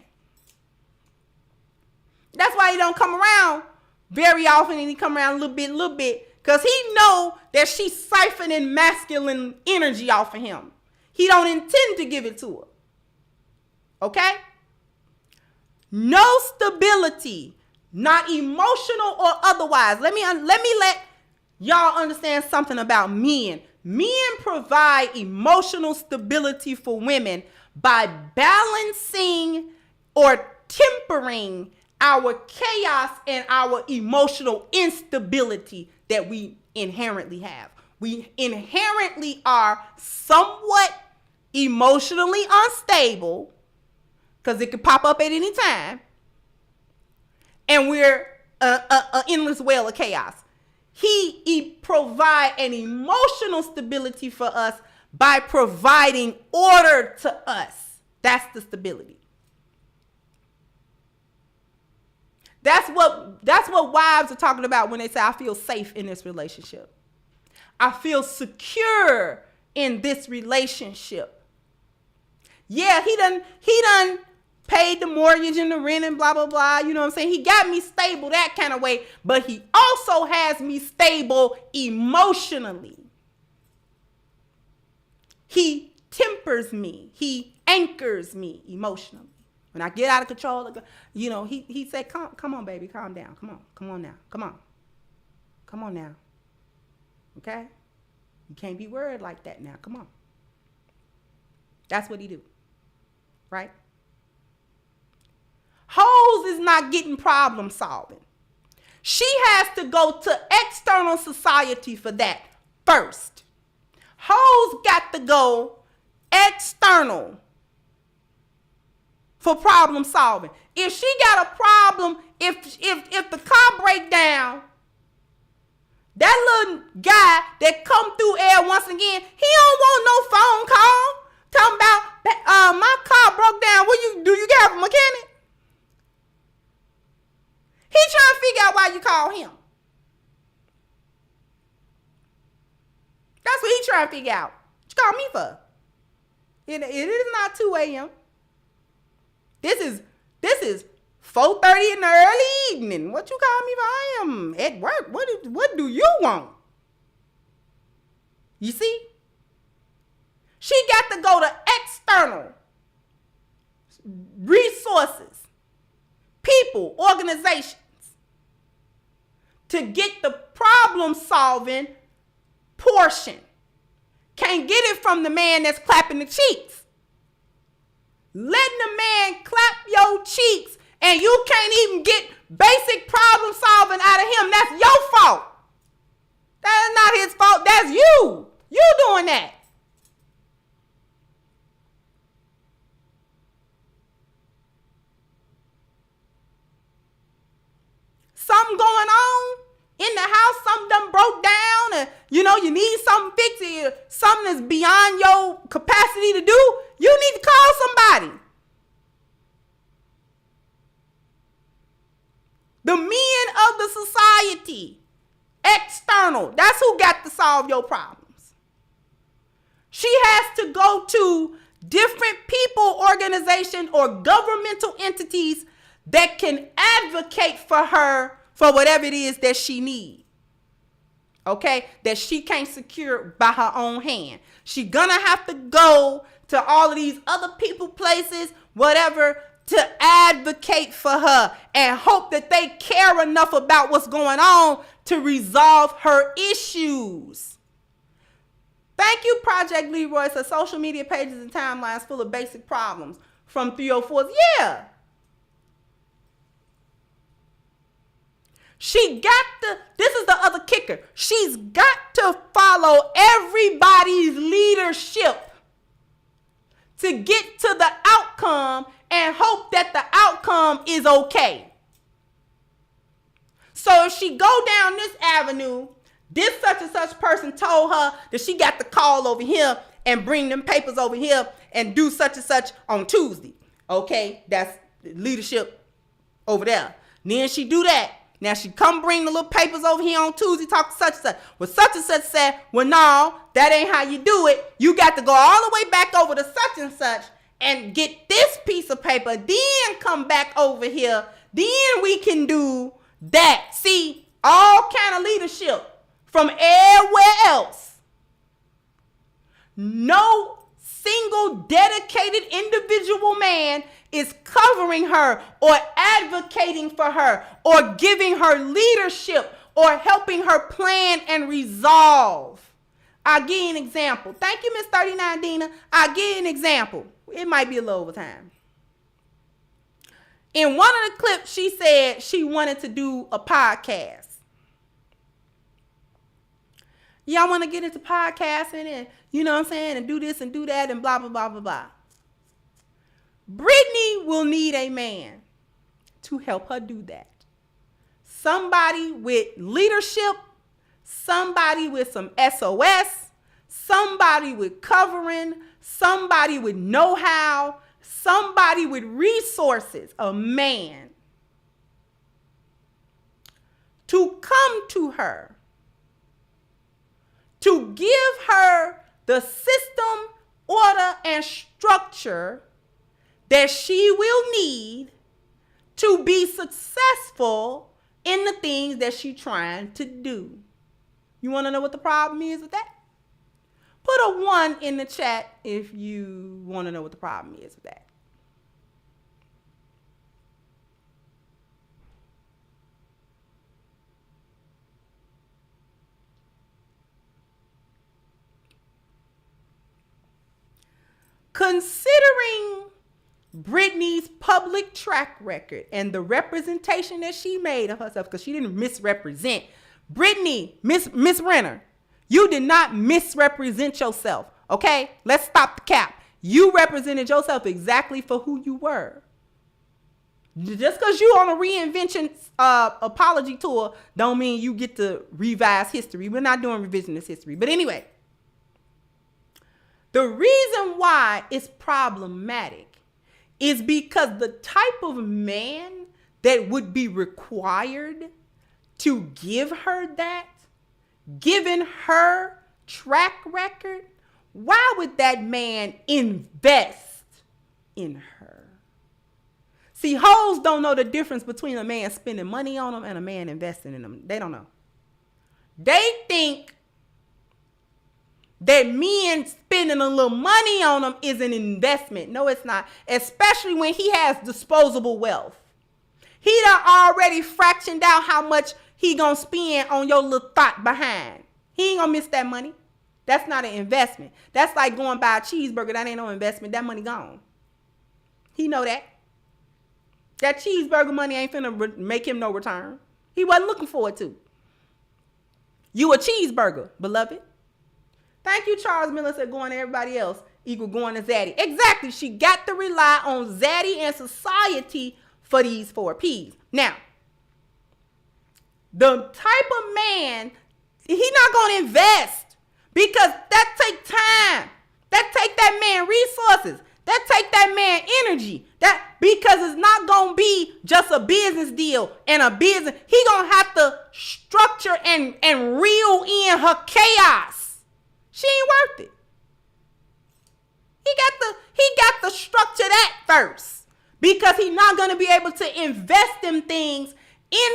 That's why he don't come around very often, and he come around a little bit. Because he know that she's siphoning masculine energy off of him. He don't intend to give it to her. Okay? No stability, not emotional or otherwise. Let me let y'all understand something about men. Men provide emotional stability for women by balancing or tempering our chaos and our emotional instability that we inherently have. We inherently are somewhat emotionally unstable because it could pop up at any time. And we're an endless well of chaos. He provide an emotional stability for us by providing order to us. That's the stability. That's what wives are talking about when they say, I feel safe in this relationship. I feel secure in this relationship. Yeah, he done paid the mortgage and the rent and blah, blah, blah. You know what I'm saying? He got me stable that kind of way, but he also has me stable emotionally. He tempers me. He anchors me emotionally. When I get out of control, you know, he said, come on, baby, calm down. Come on now. Come on now. Okay? You can't be worried like that now. Come on. That's what he do. Right? Hoes is not getting problem solving. She has to go to external society for that first. Hoes got to go external for problem solving. If she got a problem, if the car break down, that little guy that come through air once again, he don't want no phone call talking about my car broke down. Do you have a mechanic? He trying to figure out why you call him. That's what he trying to figure out. What you call me for? It is not 2 a.m. This is 4:30 in the early evening. What you call me for? I am at work. What do you want? You see? She got to go to external resources, people, organizations to get the problem solving portion. Can't get it from the man that's clapping the cheeks. Letting the man clap your cheeks and you can't even get basic problem solving out of him, that's your fault. That is not his fault. That's you. You doing that. Something going on in the house, something done broke down, and you need something fixed, something that's beyond your capacity to do, you need to call somebody. The men of the society, external, that's who got to solve your problems. She has to go to different people, organizations, or governmental entities that can advocate for her for whatever it is that she needs. Okay? That she can't secure by her own hand. She gonna have to go to all of these other people, places, whatever, to advocate for her and hope that they care enough about what's going on to resolve her issues. Thank you, Project Leroy. So social media pages and timelines full of basic problems from 304s. Yeah. She got to, this is the other kicker. She's got to follow everybody's leadership to get to the outcome and hope that the outcome is okay. So if she go down this avenue, this such and such person told her that she got to call over here and bring them papers over here and do such and such on Tuesday. Okay, that's leadership over there. Then she do that. Now she come bring the little papers over here on Tuesday, talk to such and such. Well, such and such said, well, no, that ain't how you do it. You got to go all the way back over to such and such and get this piece of paper, then come back over here. Then we can do that. See, all kind of leadership from everywhere else. No single dedicated individual man is covering her or advocating for her or giving her leadership or helping her plan and resolve. I'll give you an example. Thank you, Miss 39 Dina. I'll give you an example. It might be a little over time. In one of the clips, she said she wanted to do a podcast. Y'all want to get into podcasting and, you know what I'm saying, and do this and do that and blah, blah, blah, blah, blah. Brittany will need a man to help her do that. Somebody with leadership, somebody with some SOS, somebody with covering, somebody with know-how, somebody with resources, a man to come to her, to give her the system, order, and structure that she will need to be successful in the things that she's trying to do. You want to know what the problem is with that? Put a 1 in the chat if you want to know what the problem is with that. Considering Brittany's public track record and the representation that she made of herself, because she didn't misrepresent. Brittany, Miss Renner, you did not misrepresent yourself, okay? Let's stop the cap. You represented yourself exactly for who you were. Just because you on a reinvention apology tour don't mean you get to revise history. We're not doing revisionist history. But anyway, the reason why it's problematic is because the type of man that would be required to give her that, given her track record, why would that man invest in her? See, hoes don't know the difference between a man spending money on them and a man investing in them. They don't know. They think that men spending a little money on them is an investment. No, it's not. Especially when he has disposable wealth. He done already fractioned out how much he gonna spend on your little thought behind. He ain't gonna miss that money. That's not an investment. That's like going buy a cheeseburger. That ain't no investment. That money gone. He know that. That cheeseburger money ain't finna make him no return. He wasn't looking for it to. You a cheeseburger, beloved. Thank you, Charles Miller said going to everybody else equal going to Zaddy. Exactly. She got to rely on Zaddy and society for these 4 P's. Now, the type of man, he not going to invest because that take time. That take that man resources. That take that man energy. That because it's not going to be just a business deal and a business. He going to have to structure and reel in her chaos. She ain't worth it. He got to structure that first because he's not going to be able to invest them things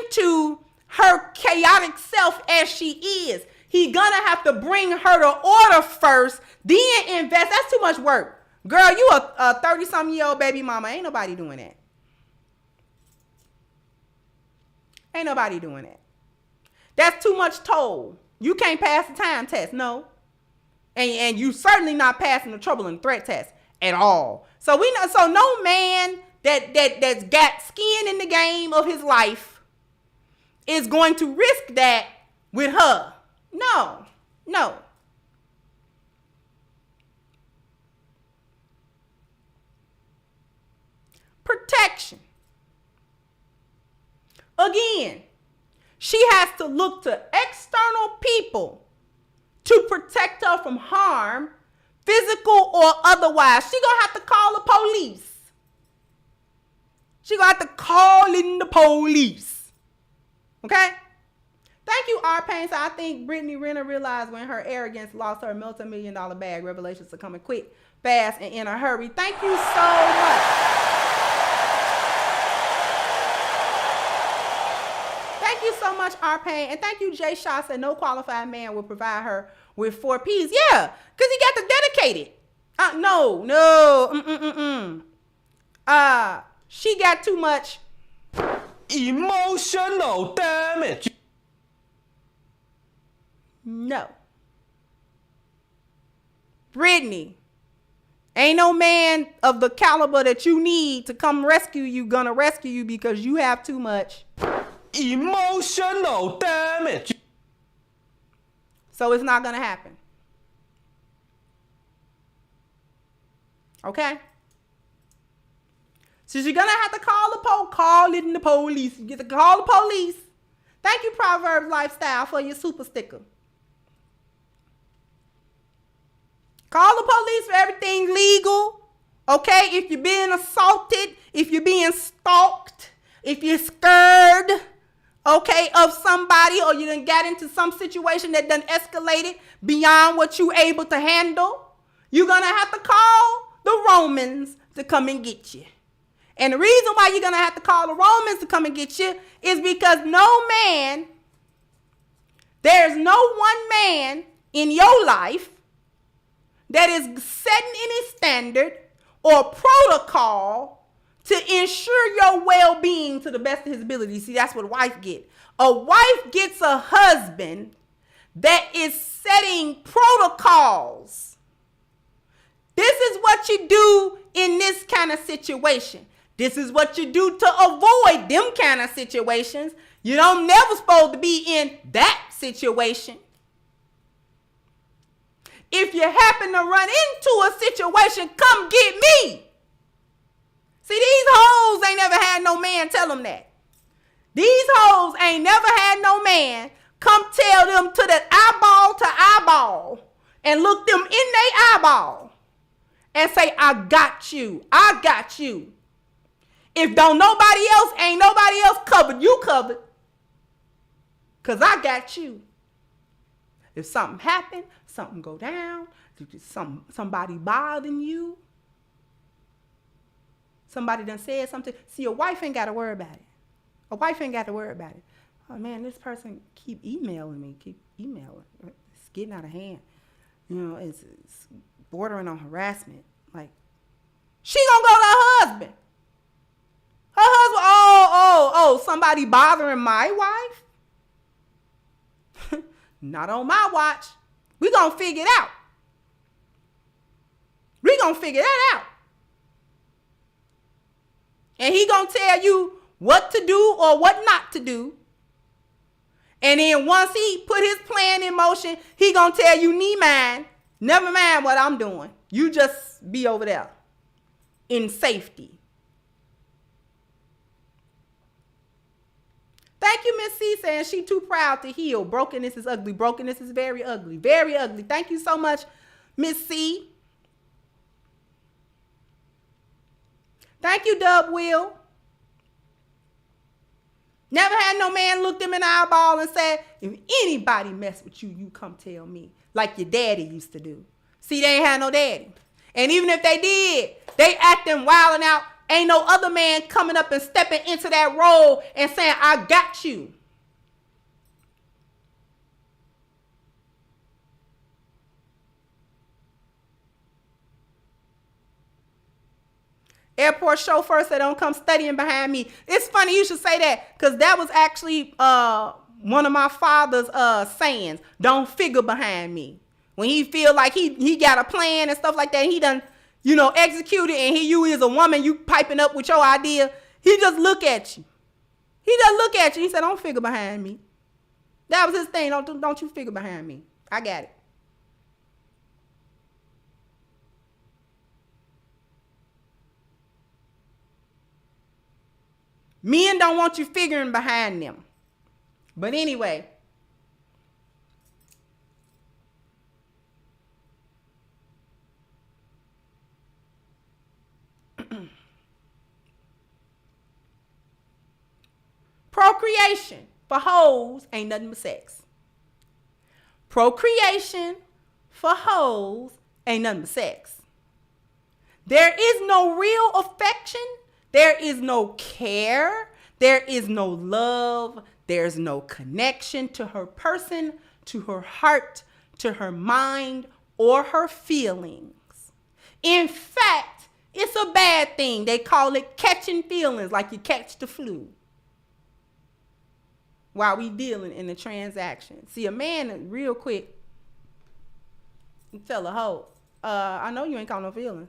into her chaotic self as she is. He gonna have to bring her to order first, then invest. That's too much work. Girl, you a 30-something-year-old baby mama. Ain't nobody doing that. Ain't nobody doing that. That's too much toll. You can't pass the time test, no. And you certainly not passing the trouble and threat test at all. So we know. So no man that's got skin in the game of his life is going to risk that with her. No. Protection. Again, she has to look to external people to protect her from harm, physical or otherwise. She gonna have to call the police. She gonna have to call in the police. Okay? Thank you, R. Payne. So I think Brittany Renner realized when her arrogance lost her multi-million-dollar bag. Revelations are coming quick, fast, and in a hurry. Thank you so much. Thank you so much, R. Payne. And thank you, Jay Shaw said no qualified man will provide her with 4 P's. Yeah, because he got to dedicate it. She got too much emotional damage. No. Brittany, ain't no man of the caliber that you need to come rescue you gonna rescue you because you have too much emotional damage. So it's not gonna happen. Okay? So you're gonna have to call in the police. You get to call the police. Thank you, Proverbs Lifestyle, for your super sticker. Call the police for everything legal. Okay? If you're being assaulted, if you're being stalked, if you're scared, okay, of somebody, or you done got into some situation that done escalated beyond what you able to handle, you're gonna have to call the Romans to come and get you. And the reason why you're gonna have to call the Romans to come and get you is because there's no one man in your life that is setting any standard or protocol to ensure your well-being to the best of his ability. See, that's what a wife gets. A wife gets a husband that is setting protocols This is what you do in this kind of situation. This is what you do to avoid them kind of situations. You don't never supposed to be in that situation. If you happen to run into a situation, come get me. See, these hoes ain't never had no man tell them that. These hoes ain't never had no man come tell them to the eyeball to eyeball and look them in their eyeball and say, I got you. I got you. If don't nobody else, ain't nobody else covered, you covered. Because I got you. If something happen, something go down, somebody bothering you, somebody done said something. See, a wife ain't got to worry about it. A wife ain't got to worry about it. Oh, man, this person keep emailing me. It's getting out of hand. You know, it's bordering on harassment. Like, she gonna go to her husband. Her husband, somebody bothering my wife? Not on my watch. We gonna figure it out. We gonna figure that out. And he gonna tell you what to do or what not to do. And then once he put his plan in motion, he gonna tell you, never mind what I'm doing. You just be over there in safety. Thank you, Miss C, saying she too proud to heal. Brokenness is ugly. Brokenness is very ugly. Very ugly. Thank you so much, Miss C. Thank you, Dub Will. Never had no man look them in the eyeball and said, if anybody mess with you, you come tell me. Like your daddy used to do. See, they ain't had no daddy. And even if they did, they acting wild and out. Ain't no other man coming up and stepping into that role and saying, I got you. Airport chauffeur said, don't come studying behind me. It's funny you should say that, because that was actually one of my father's sayings. Don't figure behind me. When he feel like he got a plan and stuff like that, he done, executed, and you as a woman, you piping up with your idea, he just look at you. He just look at you. He said, don't figure behind me. That was his thing. Don't you figure behind me. I got it. Men don't want you figuring behind them. But anyway. Procreation for hoes ain't nothing but sex. Procreation for hoes ain't nothing but sex. There is no real affection. There is no care. There is no love. There's no connection to her person, to her heart, to her mind, or her feelings. In fact, it's a bad thing. They call it catching feelings, like you catch the flu while we dealing in the transaction. See, a man, real quick, tell a hoe, I know you ain't caught no feelings.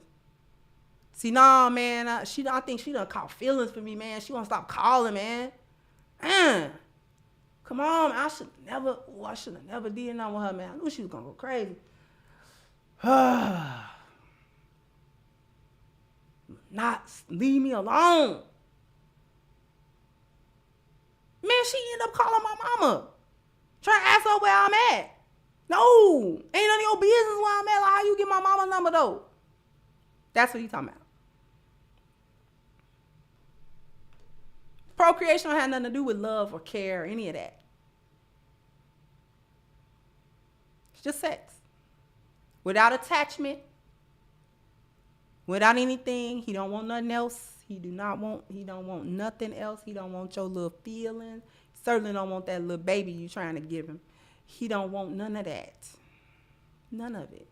See, nah, man, I think she done caught feelings for me, man. She won't stop calling, man. Come on, I should have never did nothing with her, man. I knew she was gonna go crazy. Not leave me alone. Man, she ended up calling my mama, trying to ask her where I'm at. No, ain't none of your business where I'm at. Like, how you get my mama's number though? That's what he talking about. Procreation don't have nothing to do with love or care or any of that. It's just sex. Without attachment, without anything. He don't want nothing else. He don't want nothing else. He don't want your little feelings. Certainly don't want that little baby you trying to give him. He don't want none of that. None of it.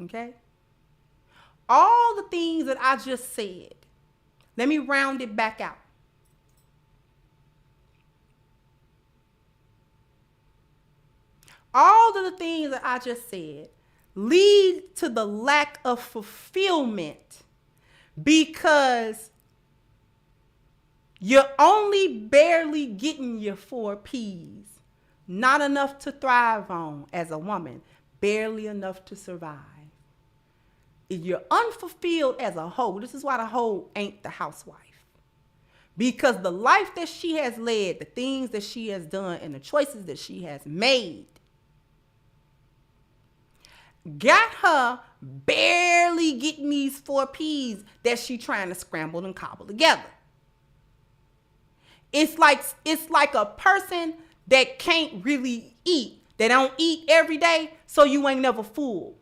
Okay? All the things that I just said, let me round it back out. All of the things that I just said lead to the lack of fulfillment because you're only barely getting your 4 P's. Not enough to thrive on as a woman, barely enough to survive. If you're unfulfilled as a hoe, this is why the hoe ain't the housewife. Because the life that she has led, the things that she has done, and the choices that she has made got her barely getting these 4 P's that she trying to scramble and cobble together. It's like a person that can't really eat. They don't eat every day, so you ain't never full.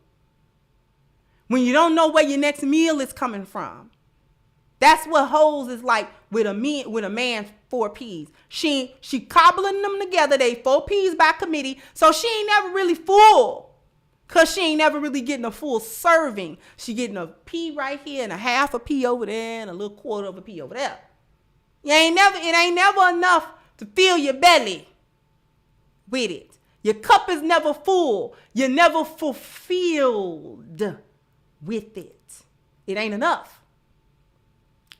When you don't know where your next meal is coming from. That's what hoes is like with a man's 4 P's. She cobbling them together, they 4 P's by committee, so she ain't never really full. Cause she ain't never really getting a full serving. She getting a P right here and a half a P over there and a little quarter of a P over there. It ain't never enough to fill your belly with it. Your cup is never full. You're never fulfilled with it. It ain't enough.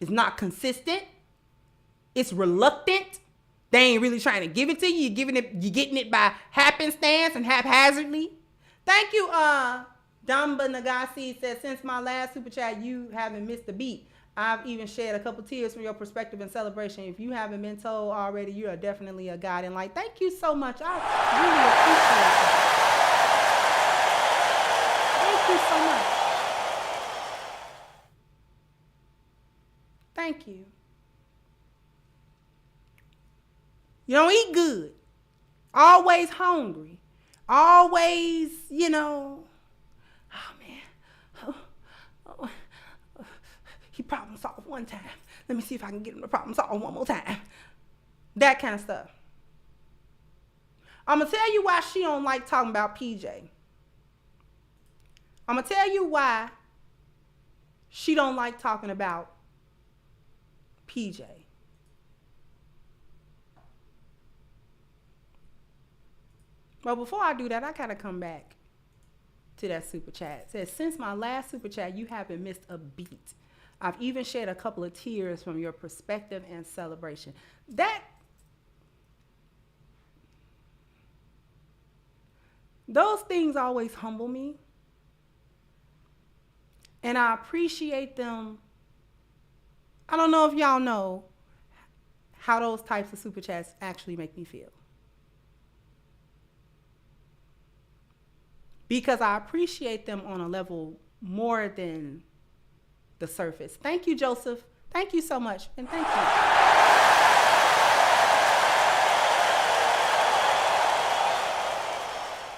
It's not consistent. It's reluctant. They ain't really trying to give it to you. You're getting it by happenstance and haphazardly. Thank you, Damba Nagasi says, since my last super chat, you haven't missed a beat. I've even shed a couple tears from your perspective and celebration. If you haven't been told already, you are definitely a guiding light. Thank you so much. I really appreciate it. Thank you so much. Thank you. You don't eat good. Always hungry. Always, oh man. He problem solved one time. Let me see if I can get him to problem solve one more time. That kind of stuff. I'm going to tell you why she don't like talking about PJ. I'm going to tell you why she don't like talking about PJ. But before I do that, I gotta come back to that super chat. It says, since my last super chat, you haven't missed a beat. I've even shed a couple of tears from your perspective and celebration. Those things always humble me. And I appreciate them. I don't know if y'all know how those types of super chats actually make me feel. Because I appreciate them on a level more than the surface. Thank you, Joseph. Thank you so much. And thank you.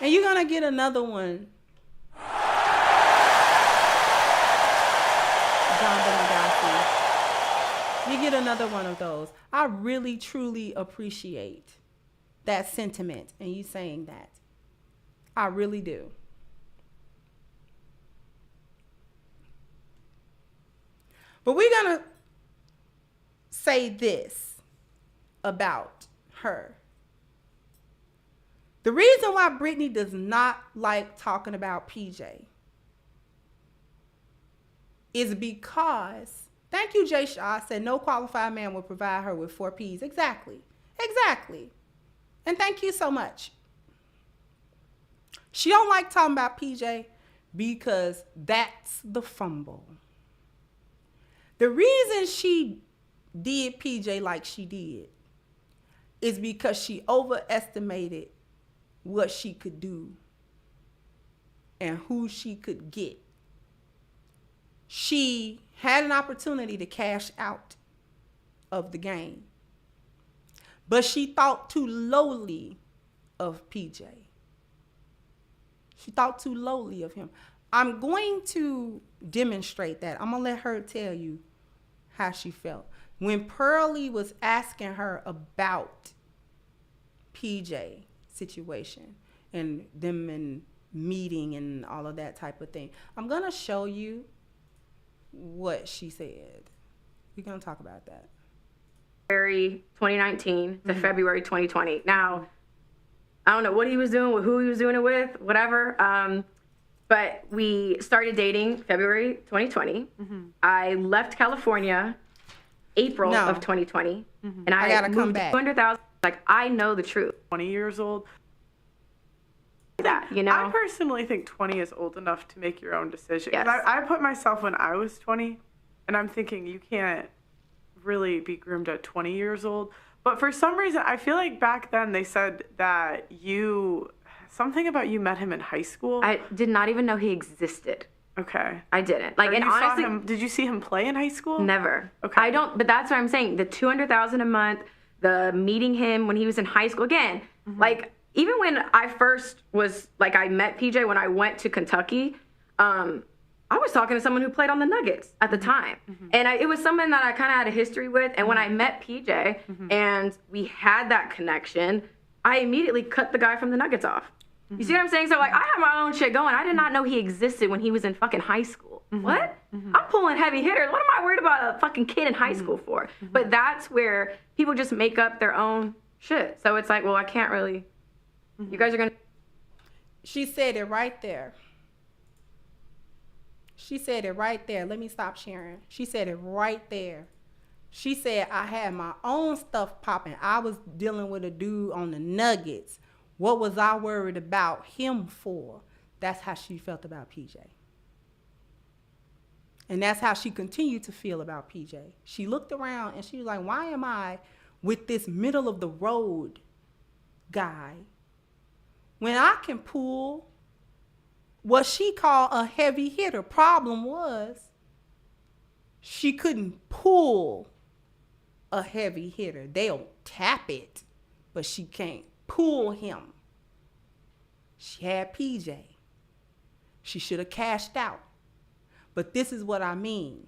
And you're going to get another one. You get another one of those. I really, truly appreciate that sentiment and you saying that. I really do. But we're going to say this about her. The reason why Brittany does not like talking about PJ is because, thank you, Jay Shaw, said no qualified man will provide her with 4 P's. Exactly. And thank you so much. She don't like talking about PJ because that's the fumble. The reason she did PJ like she did is because she overestimated what she could do and who she could get. She had an opportunity to cash out of the game, but she thought too lowly of PJ. She thought too lowly of him. I'm going to demonstrate that. I'm going to let her tell you how she felt. When Pearlie was asking her about PJ situation and them and meeting and all of that type of thing, I'm going to show you what she said. We're going to talk about that. February 2019 to February 2020. Now, I don't know what he was doing, with who he was doing it with, whatever. But we started dating February 2020. I left California April No. of 2020. And I I gotta come moved back. 200,000. Like, I know the truth. 20 years old. That, you know? I personally think 20 is old enough to make your own decision. Yes. I put myself when I was 20, and I'm thinking you can't really be groomed at 20 years old. But for some reason, I feel like back then they said that something about you met him in high school. I did not even know he existed. Okay. I didn't. Like, Or and you saw honestly, him, did you see him play in high school? never. Okay. I don't, but that's what I'm saying. The 200,000 a month, the meeting him when he was in high school. Again, like, even when I first was, like, I met PJ when I went to Kentucky, I was talking to someone who played on the Nuggets at the time. And it was someone that I kind of had a history with. And when I met PJ and we had that connection, I immediately cut the guy from the Nuggets off. You see what I'm saying? So, like, I have my own shit going. I did not know he existed when he was in fucking high school. What? I'm pulling heavy hitters. What am I worried about a fucking kid in high school for? But that's where people just make up their own shit. So it's like, well, I can't really. You guys are going to. She said it right there. She said it right there. Let me stop sharing. She said it right there. She said, I had my own stuff popping. I was dealing with a dude on the Nuggets. What was I worried about him for? That's how she felt about PJ. And that's how she continued to feel about PJ. She looked around and she was like, why am I with this middle of the road guy when I can pull what she called a heavy hitter? Problem was she couldn't pull a heavy hitter. They'll tap it, but she can't pull him. She had PJ. She should have cashed out. But this is what I mean.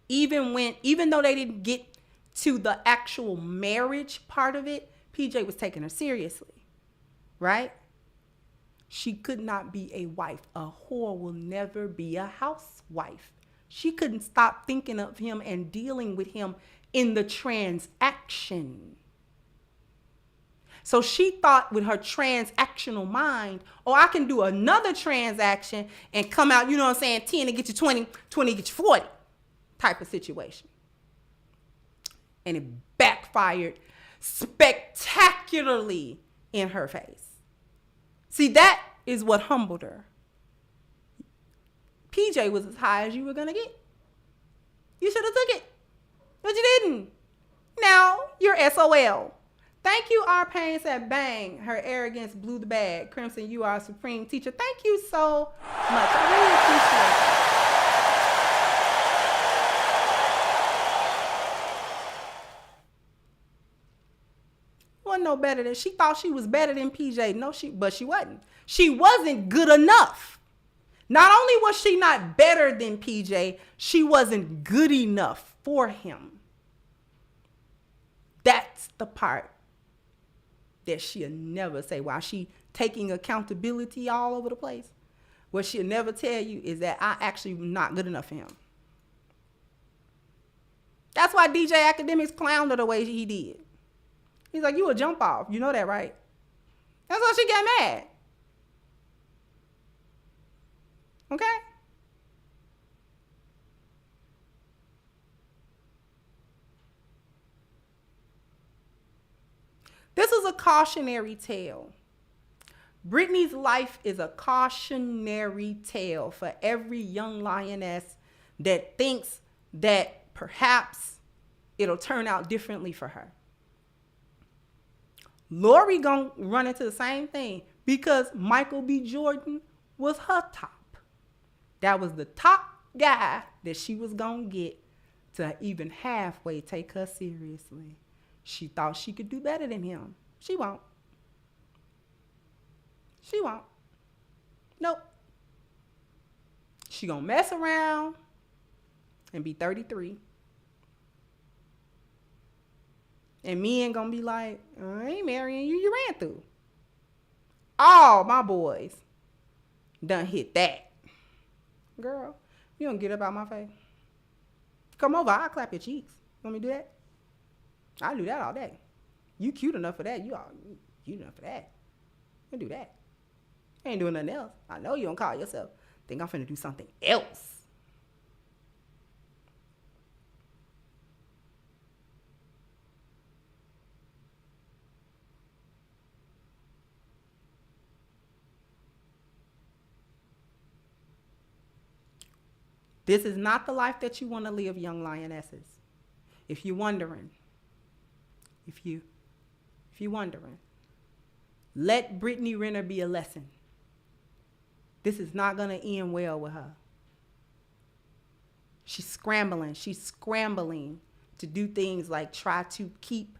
Even though they didn't get to the actual marriage part of it, PJ was taking her seriously, right? She could not be a wife. A whore will never be a housewife. She couldn't stop thinking of him and dealing with him in the transaction. So she thought with her transactional mind, oh, I can do another transaction and come out, you know what I'm saying, 10 to get you 20, 20 to get you 40 type of situation. And it backfired spectacularly in her face. See, that is what humbled her. PJ was as high as you were going to get. You should have took it, but you didn't. Now you're SOL. Thank you, R. Payne said, bang, her arrogance blew the bag. Crimson, you are a supreme teacher. Thank you so much. I really appreciate it. Wasn't no better than, she thought she was better than PJ. No, but she wasn't. She wasn't good enough. Not only was she not better than PJ, she wasn't good enough for him. That's the part that she'll never say. While she taking accountability all over the place, what she'll never tell you is that I actually not good enough for him. That's why DJ Academics clowned her the way he did. He's like, you a jump off. You know that, right? That's why she got mad. Okay? This is a cautionary tale. Brittany's life is a cautionary tale for every young lioness that thinks that perhaps it'll turn out differently for her. Lori gonna run into the same thing because Michael B. Jordan was her top. That was the top guy that she was gonna get to even halfway take her seriously. She thought she could do better than him. She won't. She won't. Nope. She gonna mess around and be 33. And men gonna be like, I ain't marrying you, you ran through. All my boys done hit that. Girl, you don't get up out my face. Come over, I'll clap your cheeks. Want me to do that? I'll do that all day. You cute enough for that. You cute enough for that. I'll do that. You ain't doing nothing else. I know you don't call yourself. Think I'm finna do something else. This is not the life that you want to live, young lionesses. If you're wondering, if you're wondering, let Brittany Renner be a lesson. This is not going to end well with her. She's scrambling to do things like try to keep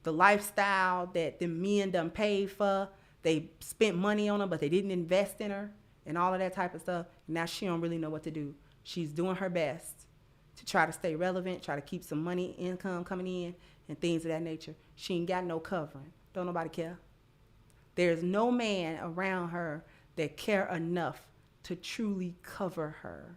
the lifestyle that the men done paid for. They spent money on her, but they didn't invest in her and all of that type of stuff. Now she don't really know what to do. She's doing her best to try to stay relevant, try to keep some money, income coming in, and things of that nature. She ain't got no covering. Don't nobody care. There's no man around her that care enough to truly cover her.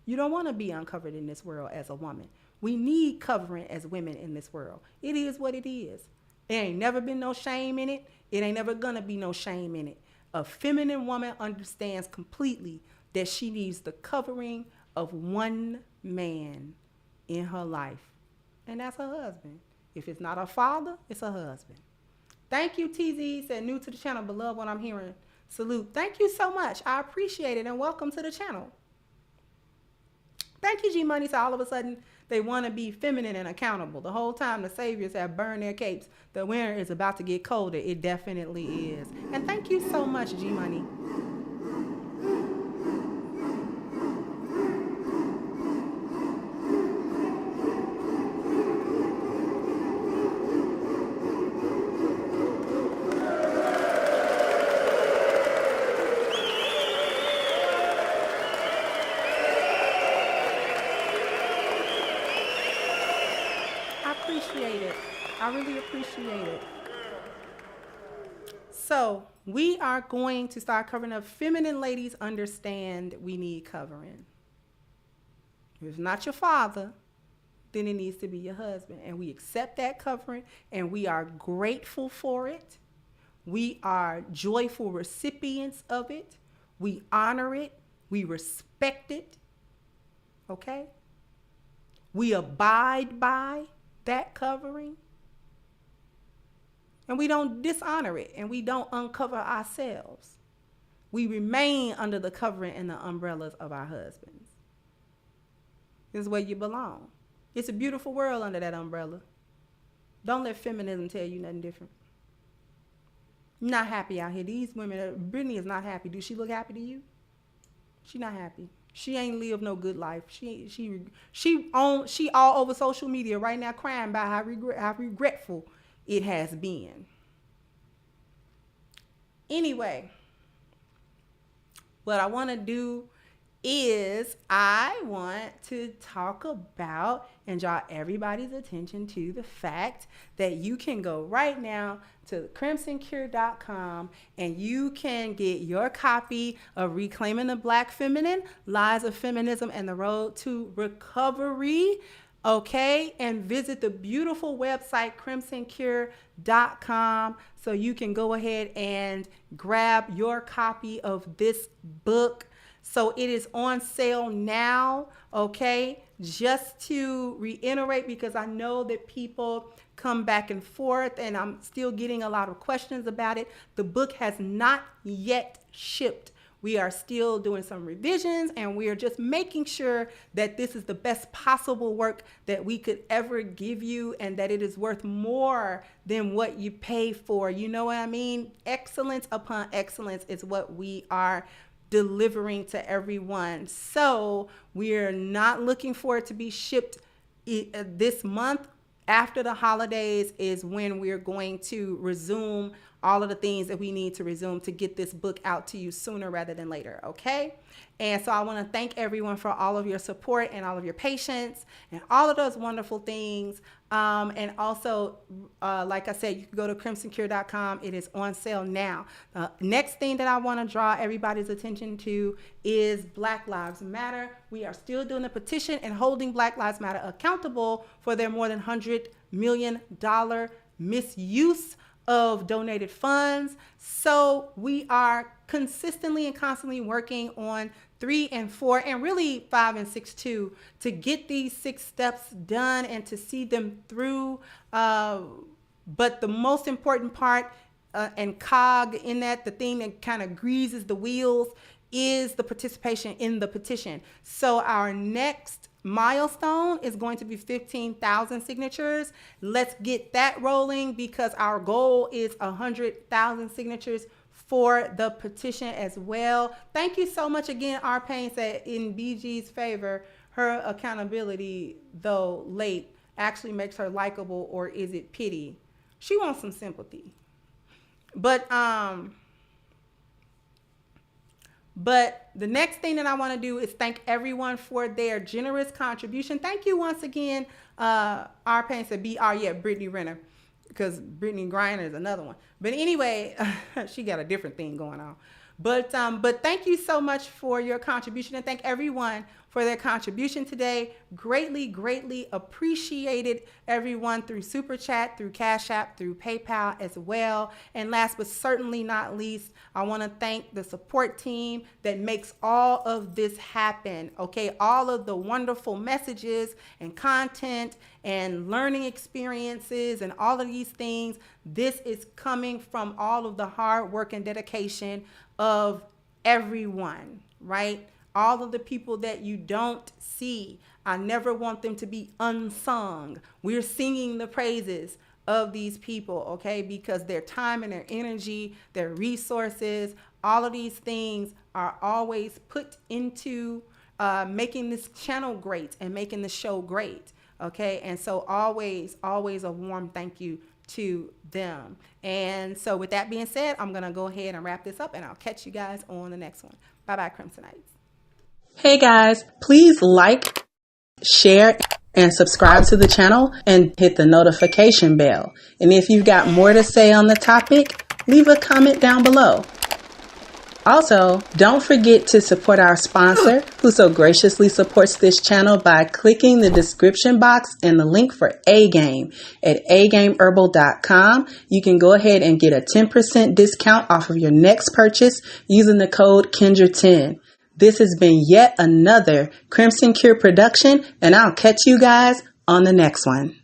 You don't want to be uncovered in this world as a woman. We need covering as women in this world. It is what it is. There ain't never been no shame in it. It ain't never gonna be no shame in it. A feminine woman understands completely that she needs the covering of one man in her life. And that's her husband. If it's not her father, it's her husband. Thank you, TZ. Said new to the channel, but love what I'm hearing. Salute. Thank you so much. I appreciate it, and welcome to the channel. Thank you, G Money. So all of a sudden, they want to be feminine and accountable. The whole time the saviors have burned their capes. The winter is about to get colder. It definitely is. And thank you so much, G Money. I really appreciate it. So we are going to start covering up. Feminine ladies understand we need covering. If it's not your father, then it needs to be your husband. And we accept that covering, and we are grateful for it. We are joyful recipients of it. We honor it. We respect it. Okay? We abide by that covering. And we don't dishonor it, and we don't uncover ourselves. We remain under the covering and the umbrellas of our husbands. This is where you belong. It's a beautiful world under that umbrella. Don't let feminism tell you nothing different. Not happy out here. These women, Brittany is not happy. Does she look happy to you? She not happy. She ain't lived no good life. She all over social media right now crying about how regretful it has been. Anyway, what I want to do is I want to talk about and draw everybody's attention to the fact that you can go right now to crimsoncure.com and you can get your copy of Reclaiming the Black Feminine, Lies of Feminism and the Road to Recovery. Okay, and visit the beautiful website crimsoncure.com so you can go ahead and grab your copy of this book. So it is on sale now, okay? Just to reiterate, because I know that people come back and forth and I'm still getting a lot of questions about it. The book has not yet shipped. We are still doing some revisions, and we are just making sure that this is the best possible work that we could ever give you, and that it is worth more than what you pay for. You know what I mean? Excellence upon excellence is what we are delivering to everyone. So we're not looking for it to be shipped this month. After the holidays is when we're going to resume all of the things that we need to resume to get this book out to you sooner rather than later, okay? And so I want to thank everyone for all of your support and all of your patience and all of those wonderful things. And also, like I said, you can go to crimsoncure.com. It is on sale now. Next thing that I want to draw everybody's attention to is Black Lives Matter. We are still doing a petition and holding Black Lives Matter accountable for their more than $100 million misuse of donated funds. So we are consistently and constantly working on 3 and 4 and really 5 and 6 too, to get these 6 steps done and to see them through. But the most important part and cog in that, the thing that kind of greases the wheels, is the participation in the petition. So our next milestone is going to be 15,000 signatures. Let's get that rolling, because our goal is 100,000 signatures for the petition as well. Thank you so much again. Our Payne said, in BG's favor, her accountability, though late, actually makes her likable, or is it pity? She wants some sympathy. But the next thing that I want to do is thank everyone for their generous contribution. Thank you once again. Our Payne said BR, yeah, Brittany Renner, because Brittany Griner is another one. But anyway, she got a different thing going on. But thank you so much for your contribution, and thank everyone for their contribution today. Greatly, greatly appreciated, everyone, through Super Chat, through Cash App, through PayPal as well. And last but certainly not least, I want to thank the support team that makes all of this happen, okay? All of the wonderful messages and content and learning experiences and all of these things, this is coming from all of the hard work and dedication of everyone, right? All of the people that you don't see. I never want them to be unsung. We're singing the praises of these people, okay? Because their time and their energy, their resources, all of these things are always put into making this channel great and making the show great, okay? And so always, always a warm thank you to them. And so with that being said, I'm going to go ahead and wrap this up, and I'll catch you guys on the next one. Bye-bye, Crimsonites. Hey guys, please like, share, and subscribe to the channel and hit the notification bell. And if you've got more to say on the topic, leave a comment down below. Also, don't forget to support our sponsor, who so graciously supports this channel, by clicking the description box and the link for A-Game at agameherbal.com. You can go ahead and get a 10% discount off of your next purchase using the code Kendra10. This has been yet another Crimson Cure production, and I'll catch you guys on the next one.